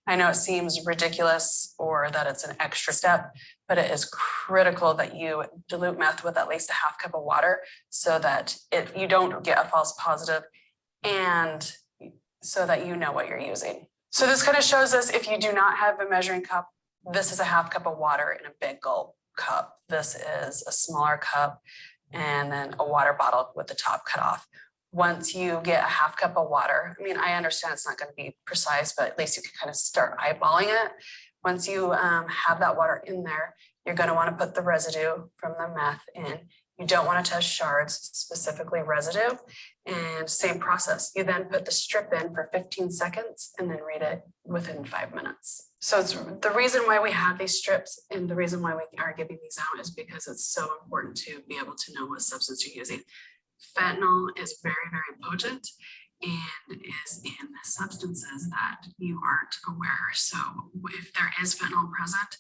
I know it seems ridiculous or that it's an extra step, but it is critical that you dilute meth with at least a half cup of water so that you don't get a false positive, and so that you know what you're using. So this kind of shows us, if you do not have a measuring cup, this is a half cup of water in a big gulp cup. This is a smaller cup, and then a water bottle with the top cut off. Once you get a half cup of water, I mean, I understand it's not going to be precise, but at least you can kind of start eyeballing it. Once you have that water in there, you're going to want to put the residue from the meth in. You don't want to test shards, specifically residue, and same process. You then put the strip in for 15 seconds and then read it within 5 minutes. So it's the reason why we have these strips, and the reason why we are giving these out is because it's so important to be able to know what substance you're using. Fentanyl is very, very potent and is in substances that you aren't aware. So if there is fentanyl present,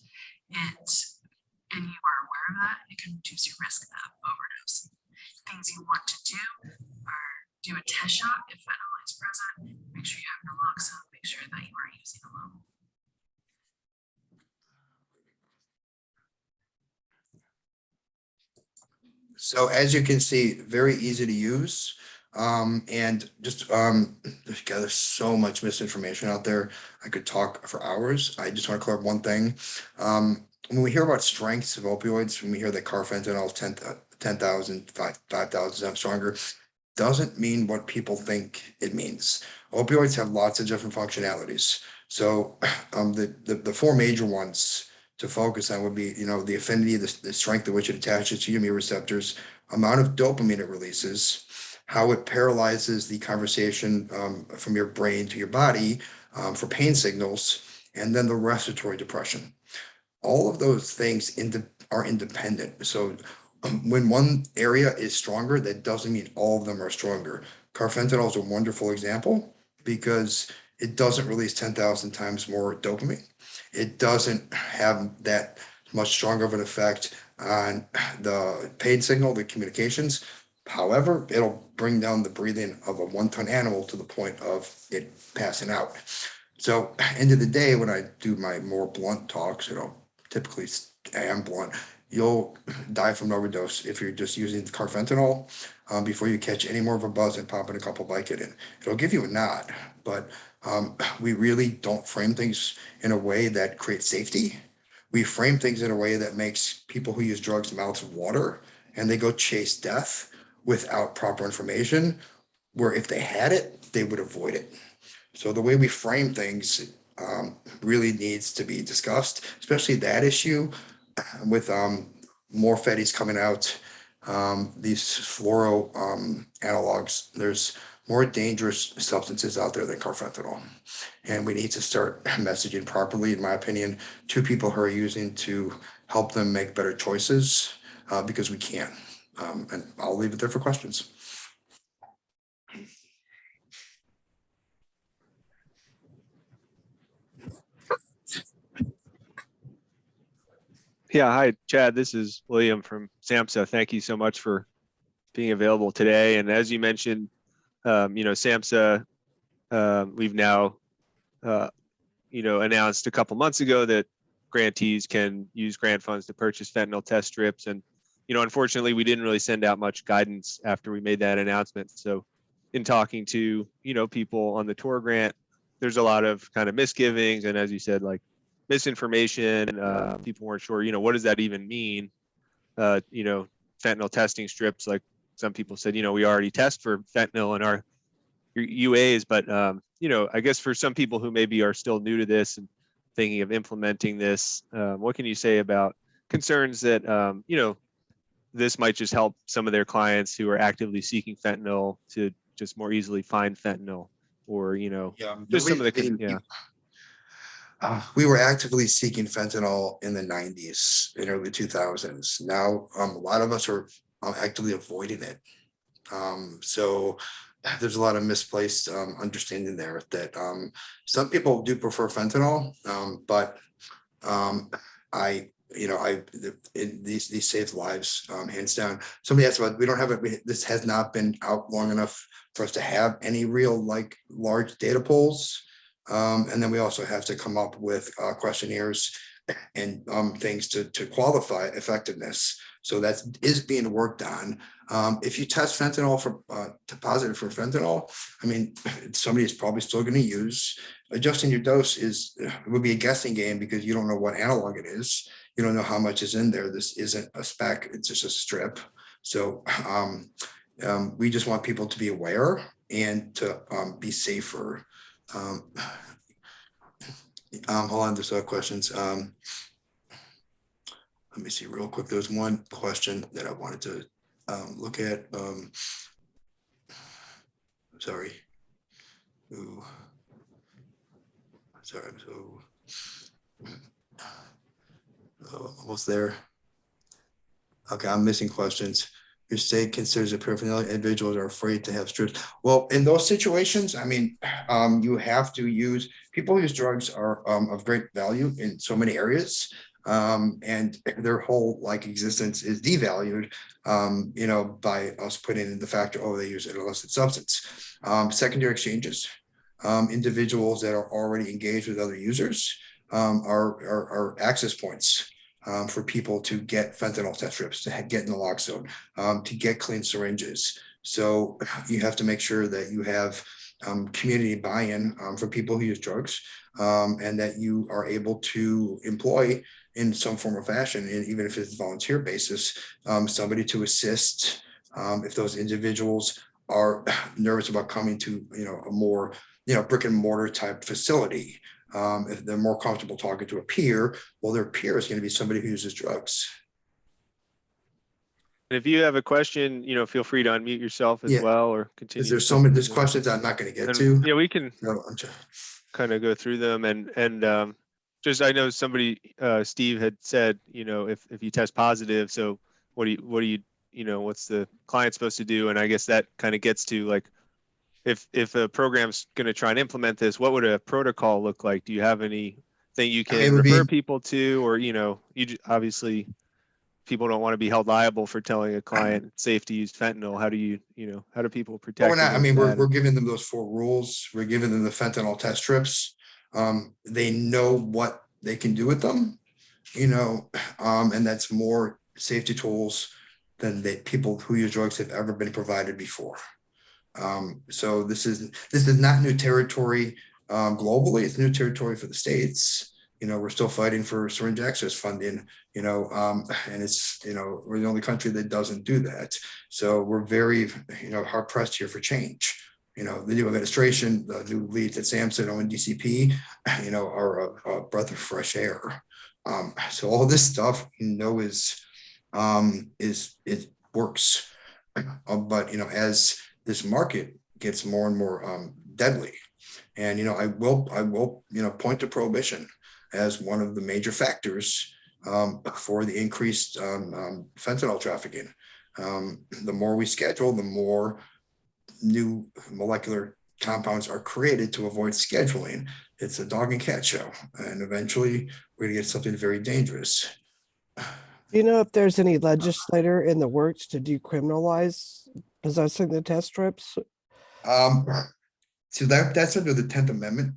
and you are aware of that, it can reduce your risk of overdose. Things you want to do are do a test shot if fentanyl is present, make sure you have naloxone, make sure that you are using alone. So as you can see, very easy to use. And just there's so much misinformation out there. I could talk for hours. I just want to clear up one thing. When we hear about strengths of opioids, when we hear that carfentanil is 10,000, 5,000 times stronger, doesn't mean what people think it means. Opioids have lots of different functionalities. So the four major ones to focus on would be, the affinity, the strength at which it attaches to your receptors, amount of dopamine it releases, how it paralyzes the conversation from your brain to your body for pain signals, and then the respiratory depression. All of those things are independent. So when one area is stronger, that doesn't mean all of them are stronger. Carfentanil is a wonderful example because it doesn't release 10,000 times more dopamine. It doesn't have that much stronger of an effect on the pain signal, the communications. However, it'll bring down the breathing of a 1-ton animal to the point of it passing out. So end of the day, when I do my more blunt talks, typically I am blunt, you'll die from an overdose if you're just using carfentanil before you catch any more of a buzz and popping a couple Vicodin. It'll give you a nod, but we really don't frame things in a way that creates safety. We frame things in a way that makes people who use drugs mouths water, and they go chase death without proper information, where if they had it, they would avoid it. So the way we frame things really needs to be discussed, especially that issue with more fetties coming out, these fluoro analogs. There's more dangerous substances out there than carfentanil. And we need to start messaging properly, in my opinion, to people who are using to help them make better choices because we can. And I'll leave it there for questions. Yeah, hi, Chad. This is William from SAMHSA. Thank you so much for being available today. And as you mentioned, SAMHSA, we've now, announced a couple months ago that grantees can use grant funds to purchase fentanyl test strips. And, unfortunately, we didn't really send out much guidance after we made that announcement. So in talking to, people on the TOR grant, there's a lot of kind of misgivings. And as you said, like, misinformation. People weren't sure, what does that even mean? Fentanyl testing strips, like some people said, we already test for fentanyl in our UAs, but I guess for some people who maybe are still new to this and thinking of implementing this, what can you say about concerns that this might just help some of their clients who are actively seeking fentanyl to just more easily find fentanyl, or just some of the we were actively seeking fentanyl in the 90s and early 2000s. Now, a lot of us are actively avoiding it. So there's a lot of misplaced understanding there that some people do prefer fentanyl, but these save lives, hands down. Somebody asked about, we don't have it. This has not been out long enough for us to have any real large data polls. And then we also have to come up with questionnaires and things to qualify effectiveness. So that is being worked on. If you test fentanyl to positive for fentanyl, somebody is probably still going to use. Adjusting your dose would be a guessing game because you don't know what analog it is. You don't know how much is in there. This isn't a spec, it's just a strip. So we just want people to be aware and to be safer. Hold on, there's other questions. Let me see real quick. There's one question that I wanted to look at. Sorry. Ooh. Sorry, I'm so almost there. Okay, I'm missing questions. Your state considers that paraphernalia individuals are afraid to have strips. Well, in those situations, you have to use, people who use drugs are of great value in so many areas. And their whole existence is devalued, by us putting in the factor, they use an illicit substance. Secondary exchanges, individuals that are already engaged with other users are access points for people to get fentanyl test strips, to get naloxone, to get clean syringes. So you have to make sure that you have community buy-in for people who use drugs, and that you are able to employ in some form or fashion, and even if it's volunteer basis, somebody to assist if those individuals are nervous about coming to a more brick and mortar type facility. If they're more comfortable talking to a peer, well, their peer is going to be somebody who uses drugs. And if you have a question, feel free to unmute yourself as Yeah. well, or continue. Is there to so put many, them there's in. questions I'm not going to get And, to. Yeah, we can No, kind of go through them, and just, I know somebody, Steve had said, if you test positive, so what do you, what's the client supposed to do? And I guess that kind of gets to, like, if a program's going to try and implement this, what would a protocol look like? Do you have anything you can it would refer be- people to, or obviously people don't want to be held liable for telling a client it's safe to use fentanyl. How do you, how do people protect? Well, we're not, I mean, against that? we're giving them those 4 rules. We're giving them the fentanyl test strips. They know what they can do with them, and that's more safety tools than people who use drugs have ever been provided before. So this is not new territory globally. It's new territory for the states. We're still fighting for syringe access funding, and it's, we're the only country that doesn't do that. So we're very, hard pressed here for change. The new administration, the new leads at SAMHSA, ONDCP, are a breath of fresh air. So all this stuff, is it works. But, as this market gets more and more deadly, and, I will, point to prohibition as one of the major factors for the increased fentanyl trafficking. The more we schedule, the more new molecular compounds are created to avoid scheduling. It's a dog and cat show, and eventually we're going to get something very dangerous. Do you know if there's any legislator in the works to decriminalize possessing the test strips? So that's under the 10th Amendment.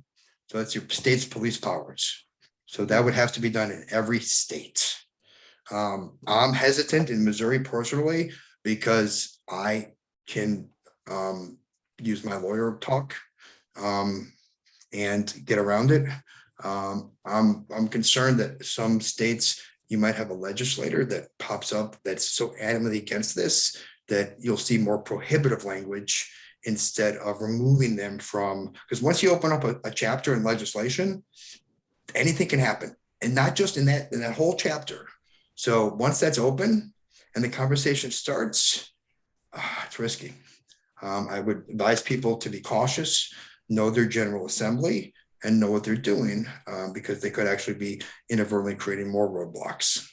So that's your state's police powers. So that would have to be done in every state. I'm hesitant in Missouri personally because I can use my lawyer talk and get around it. I'm concerned that some states, you might have a legislator that pops up that's so adamantly against this that you'll see more prohibitive language instead of removing them from, because once you open up a chapter in legislation, anything can happen, and not just in that whole chapter. So once that's open and the conversation starts, it's risky. I would advise people to be cautious, know their General Assembly, and know what they're doing, because they could actually be inadvertently creating more roadblocks.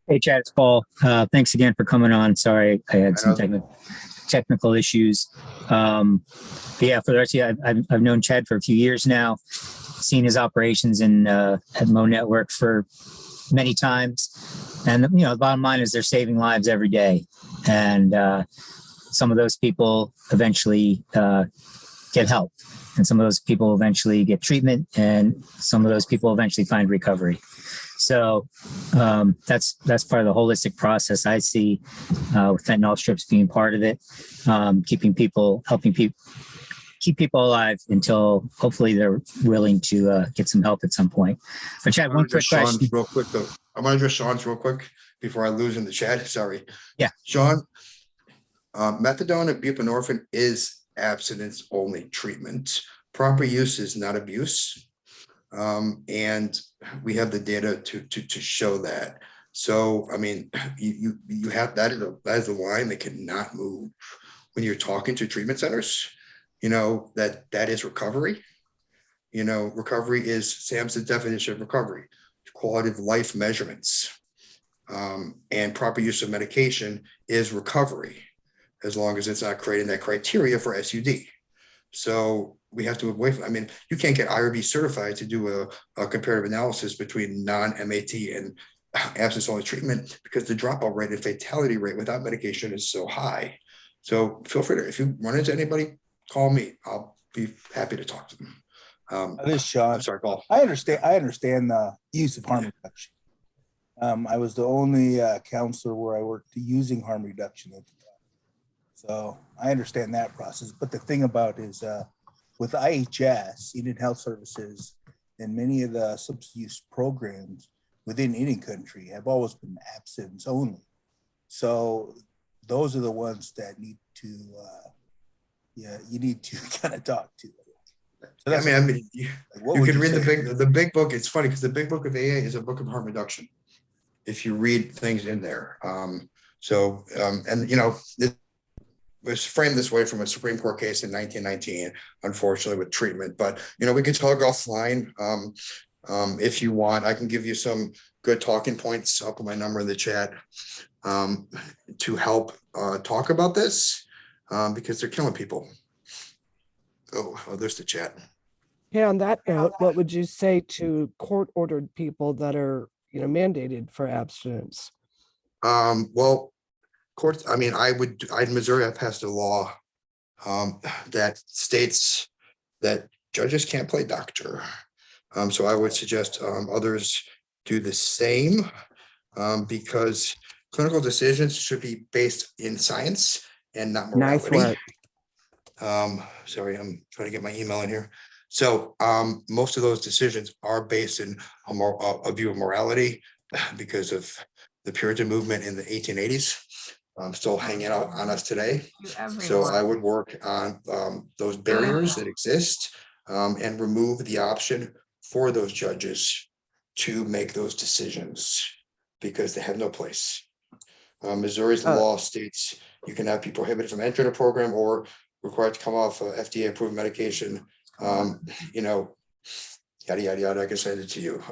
Hey, Chad, it's Paul. Thanks again for coming on. Sorry, I had some technical issues. Yeah, for the rest of you, I've known Chad for a few years now, seen his operations at Mo Network for many times. And, the bottom line is they're saving lives every day. And some of those people eventually get help. And some of those people eventually get treatment. And some of those people eventually find recovery. So that's part of the holistic process I see with fentanyl strips being part of it, helping people keep people alive until hopefully they're willing to get some help at some point. But Chad, one quick question. Real quick though, I want to address Sean's real quick before I lose in the chat. Sorry. Yeah. Sean, methadone and buprenorphine is abstinence only treatment. Proper use is not abuse. And we have the data to show that. So, I mean, you have that is a line that cannot move when you're talking to treatment centers. That is recovery. Recovery is SAMHSA's definition of recovery: quality of life measurements. And proper use of medication is recovery, as long as it's not creating that criteria for SUD. So we have to avoid, you can't get IRB certified to do a comparative analysis between non-MAT and abstinence only treatment, because the dropout rate and fatality rate without medication is so high. So feel free to, if you run into anybody, call me. I'll be happy to talk to them. This is Sean. I'm sorry, Paul. I understand the use of harm reduction. I was the only counselor where I worked using harm reduction at the time. So I understand that process. But the thing about is with IHS, Indian Health Services, and many of the substance use programs within any country have always been abstinence only. So those are the ones that need to, you need to kind of talk to. So I mean, you you can read the big book. It's funny because the big book of AA is a book of harm reduction. If you read things in there, and you know, it was framed this way from a Supreme Court case in 1919, unfortunately with treatment. But you know, we can talk offline if you want. I can give you some good talking points. I'll put my number in the chat to help talk about this because they're killing people. Oh, there's the chat. Yeah, on that note, what would you say to court-ordered people that are, mandated for abstinence? Well, courts, I mean, in Missouri, I passed a law that states that judges can't play doctor. So I would suggest others do the same because clinical decisions should be based in science and not morality. Nice work. Sorry, I'm trying to get my email in here. So most of those decisions are based in a view of morality because of the Puritan movement in the 1880s. Still hanging out on us today. So I would work on those barriers that exist and remove the option for those judges to make those decisions because they have no place. Missouri's law states you can have people prohibited from entering a program or required to come off FDA approved medication. You know, yada, yada, yada. I can send it to you.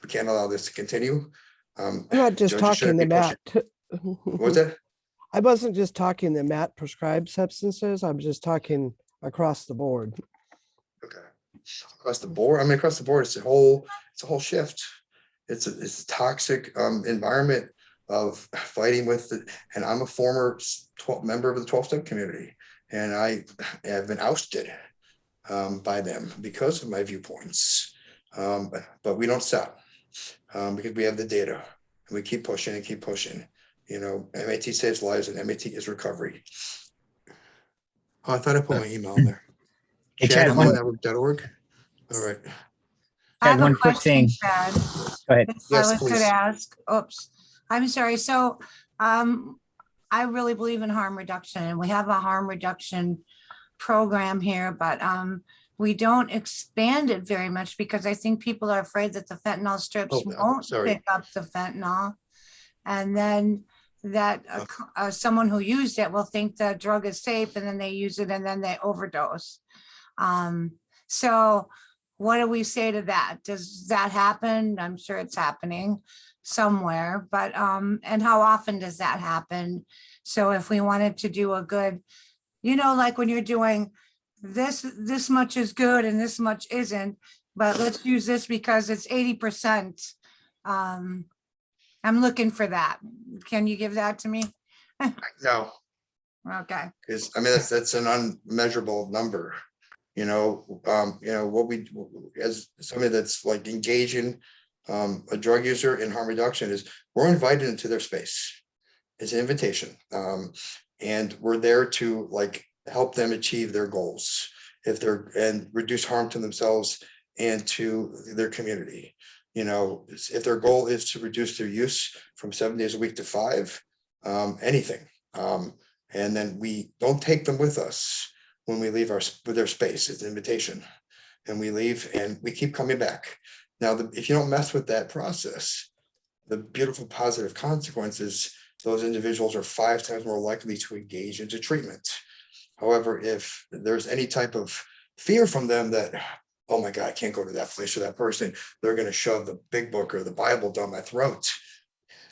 We can't allow this to continue. I'm not just talking the Matt. What's that? I wasn't just talking the Matt prescribed substances. I'm just talking across the board. Okay. Across the board. I mean, across the board, it's a whole shift. It's a toxic environment of fighting with it. And I'm a former member of the 12-step community, and I have been ousted by them because of my viewpoints. But we don't stop because we have the data and we keep pushing and keep pushing. You know, MAT saves lives and MAT is recovery. Oh, I thought I put my email in there. Hey, Chad, Chad@network.org. All right. I have one a quick question, thing. Chad. Go ahead. Yes, I could please. ask. Oops. I'm sorry. So I really believe in harm reduction, and we have a harm reduction program here, but we don't expand it very much because I think people are afraid that the fentanyl strips won't pick up the fentanyl. And then that someone who used it will think the drug is safe, and then they use it and then they overdose. So what do we say to that? Does that happen? I'm sure it's happening somewhere, but and how often does that happen? So if we wanted to do a good, like when you're doing this much is good and this much isn't, but let's use this because it's 80%. I'm looking for that. Can you give that to me? No. Okay. Because I mean that's an unmeasurable number. What we as somebody that's like engaging a drug user in harm reduction is we're invited into their space. It's an invitation. And we're there to like help them achieve their goals and reduce harm to themselves and to their community. If their goal is to reduce their use from 7 days a week to 5, anything. And then we don't take them with us when we leave their space. It's an invitation. And we leave and we keep coming back. Now, if you don't mess with that process, the beautiful positive consequences, those individuals are 5 times more likely to engage into treatment. However, if there's any type of fear from them that, oh my God, I can't go to that place or that person, they're going to shove the big book or the Bible down my throat.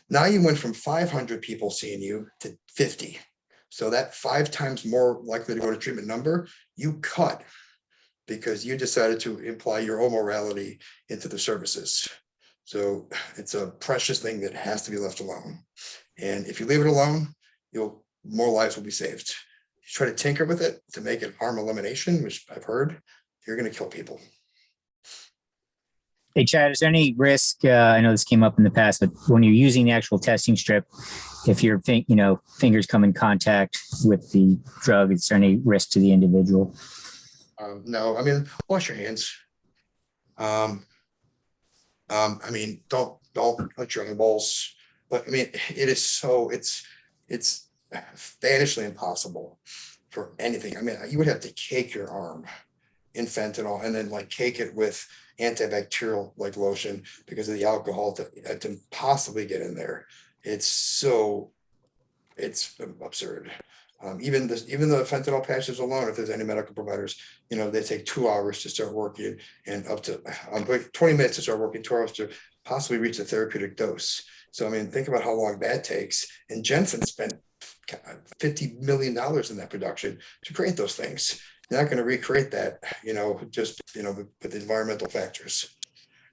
Now you went from 500 people seeing you to 50. So that 5 times more likely to go to treatment number, you cut because you decided to imply your own morality into the services. So it's a precious thing that has to be left alone. And if you leave it alone, more lives will be saved. You try to tinker with it to make it harm elimination, which I've heard, you're going to kill people. Hey, Chad, is there any risk? I know this came up in the past, but when you're using the actual testing strip, if your fingers come in contact with the drug, is there any risk to the individual? No, I mean, wash your hands. I mean, don't touch your own balls. But I mean, it's vanishingly impossible for anything. I mean, you would have to cake your arm in fentanyl and then like cake it with antibacterial like lotion because of the alcohol to possibly get in there. It's absurd. Even the fentanyl patches alone, if there's any medical providers, they take 2 hours to start working and up to 20 minutes to start working, 2 hours to possibly reach the therapeutic dose. So, I mean, think about how long that takes. And Jensen spent $50 million in that production to create those things. You're not going to recreate that, with environmental factors.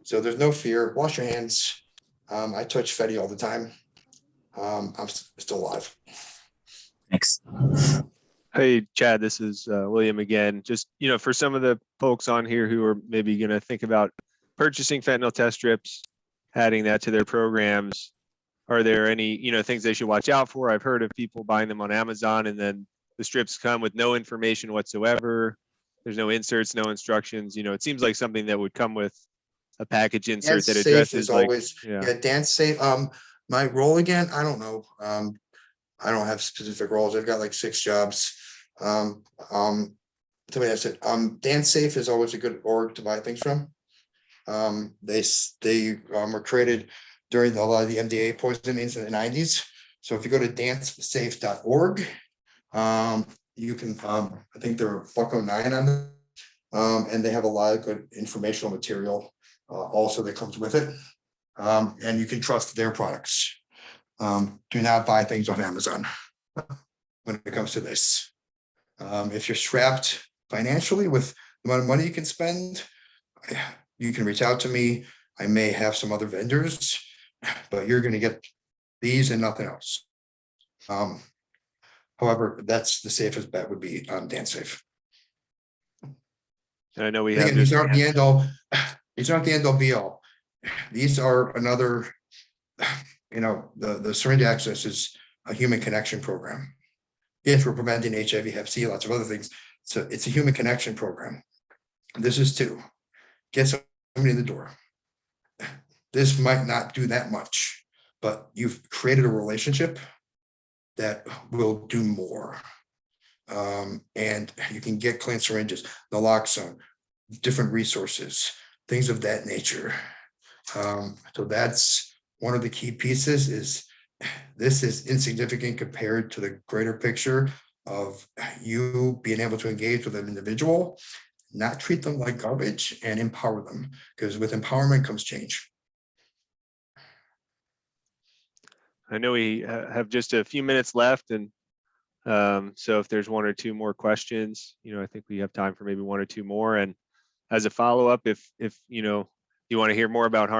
So there's no fear. Wash your hands. I touch Fetty all the time. I'm still alive. Thanks. Hey, Chad, this is William again. Just, for some of the folks on here who are maybe going to think about purchasing fentanyl test strips, adding that to their programs, are there any, things they should watch out for? I've heard of people buying them on Amazon and then the strips come with no information whatsoever. There's no inserts, no instructions. It seems like something that would come with a package insert that addresses dance safe. My role again, I don't know. I don't have specific roles. I've got like 6 jobs. Somebody else said, Dance Safe is always a good org to buy things from. They were created during a lot of the MDA poisonings in the 90s. So if you go to dancesafe.org, you can, I think they're $1.09 on them. And they have a lot of good informational material also that comes with it. And you can trust their products. Do not buy things on Amazon when it comes to this. If you're strapped financially with the amount of money you can spend, you can reach out to me. I may have some other vendors, but you're going to get these and nothing else. However, that's the safest bet would be Dance Safe. And I know we Again, have these aren't the end all. These aren't the end all be all. These are another. The syringe access is a human connection program. Yes, we're preventing HIV, Hep C, lots of other things. So it's a human connection program. This is to get somebody in the door. This might not do that much, but you've created a relationship that will do more. And you can get clean syringes, naloxone, different resources, things of that nature. So that's one of the key pieces. Is this is insignificant compared to the greater picture of you being able to engage with an individual, not treat them like garbage, and empower them, because with empowerment comes change. I know we have just a few minutes left, and so if there's 1 or 2 more questions, I think we have time for maybe 1 or 2 more. And as a follow-up, if you want to hear more about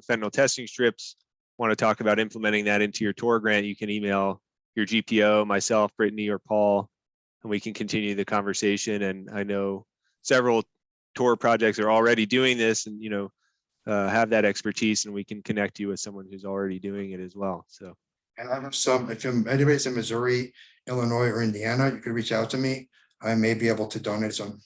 fentanyl testing strips, want to talk about implementing that into your TOR grant, you can email your GPO, myself, Brittany, or Paul, and we can continue the conversation. And I know several TOR projects are already doing this, and have that expertise, and we can connect you with someone who's already doing it as well. So, and I have some. If anybody's in Missouri, Illinois, or Indiana, you could reach out to me. I may be able to donate some.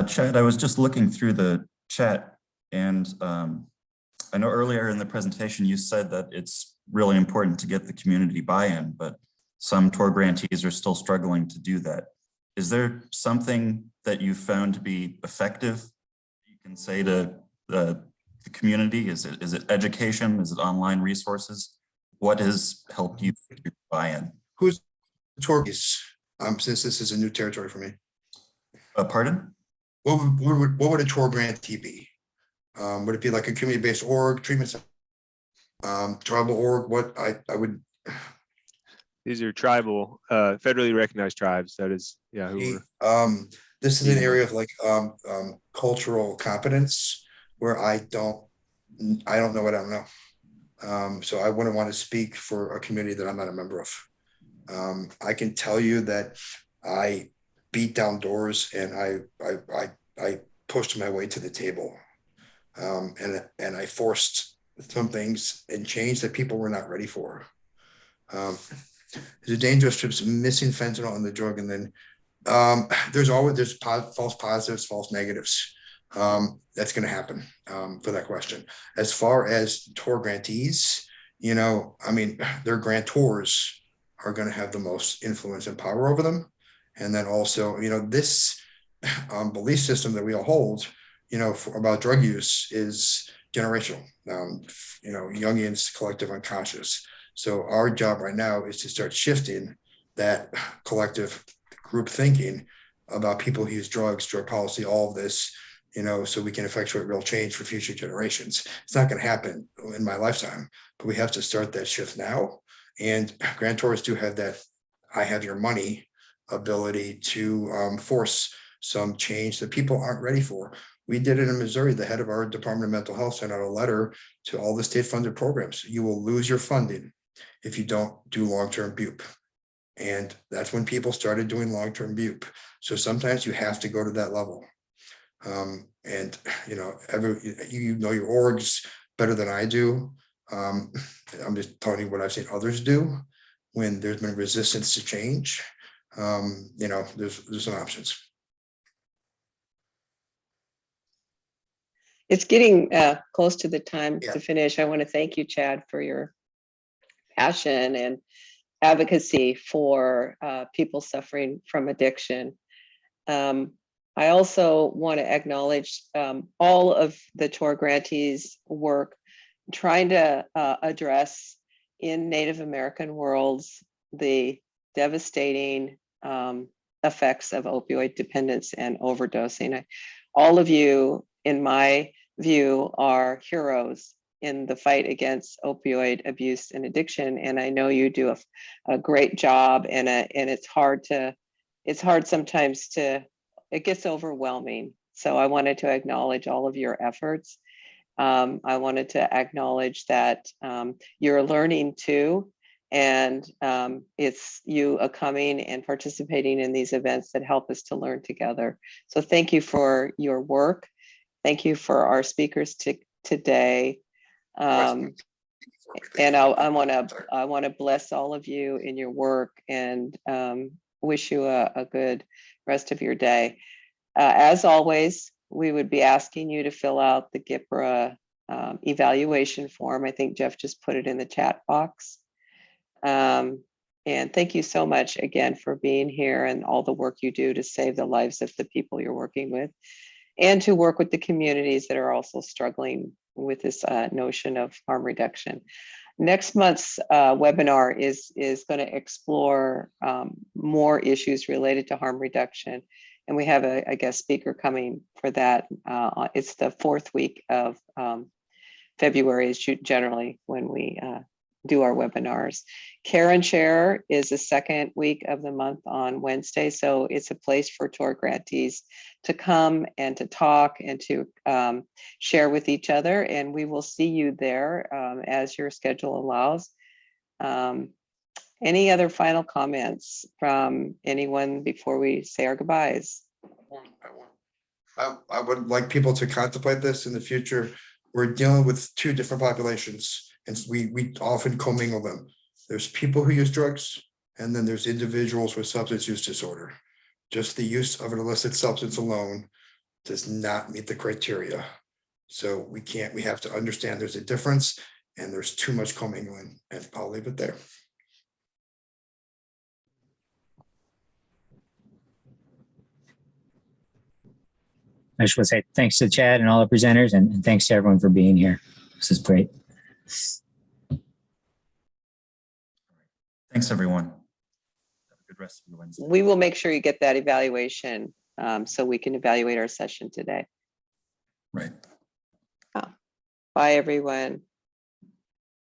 Chad, I was just looking through the chat, and I know earlier in the presentation you said that it's really important to get the community buy-in, but some TOR grantees are still struggling to do that. Is there something that you found to be effective you can say to the community? Is it education? Is it online resources? What has helped you buy-in? Who's TOR? Since this is a new territory for me. Pardon? What would a TOR grantee be? Would it be like a community-based org, treatment, tribal org? What I would. These are tribal, federally recognized tribes. That is, yeah. This is an area of like cultural competence where I don't know what I don't know. So I wouldn't want to speak for a community that I'm not a member I can tell you that I beat down doors and I I pushed my way to the table. And I forced some things and change that people were not ready for. There's a dangerous trips missing fentanyl in the drug, and then there's false positives, false negatives. That's going to happen for that question. As far as TOR grantees, you know, I mean, their grantors are going to have the most influence and power over them. And then also, you know, this belief system that we all hold, you know, about drug use is generational, you know, Jungian's collective unconscious. So our job right now is to start shifting that collective group thinking about people who use drugs, drug policy, all of this, you know, so we can effectuate real change for future generations. It's not going to happen in my lifetime, but we have to start that shift now. And grantors do have that I have your money ability to force some change that people aren't ready for. We did it in Missouri. The head of our Department of Mental Health sent out a letter to all the state funded programs. You will lose your funding if you don't do long-term BUP. And that's when people started doing long-term BUP. So sometimes you have to go to that level. And you know, you know your orgs better than I do. I'm just telling you what I've seen others do when there's been resistance to change. You know, there's some options. It's getting close to the time to finish. I want to thank you, Chad, for your passion and advocacy for people suffering from addiction. I also want to acknowledge all of the TOR grantees' work trying to address in Native American worlds the devastating effects of opioid dependence and overdosing. All of you, in my view, are heroes in the fight against opioid abuse and addiction. And I know you do a great job, and it's hard sometimes it gets overwhelming. So I wanted to acknowledge all of your efforts. I wanted to acknowledge that you're learning too. And it's you coming and participating in these events that help us to learn together. So thank you for your work. Thank you for our speakers today. And I want to bless all of you in your work and wish you a good rest of your day. As always, we would be asking you to fill out the GIPRA evaluation form. I think Jeff just put it in the chat box. And thank you so much again for being here and all the work you do to save the lives of the people you're working with, and to work with the communities that are also struggling with this notion of harm reduction. Next month's webinar is going to explore more issues related to harm reduction. And we have a guest speaker coming for that. It's the fourth week of February is generally when we do our webinars. Care and Share is the second week of the month on Wednesday. So it's a place for TOR grantees to come and to talk and to share with each other. And we will see you there as your schedule allows. Any other final comments from anyone before we say our goodbyes? I would like people to contemplate this in the future. We're dealing with two different populations, and we often commingle them. There's people who use drugs, and then there's individuals with substance use disorder. Just the use of an illicit substance alone does not meet the criteria. So we have to understand there's a difference, and there's too much commingling, and I'll leave it there. I just want to say thanks to Chad and all the presenters, and thanks to everyone for being here. This is great. Thanks, everyone. Have a good rest of your Wednesday. We will make sure you get that evaluation so we can evaluate our session today. Right. Bye, everyone.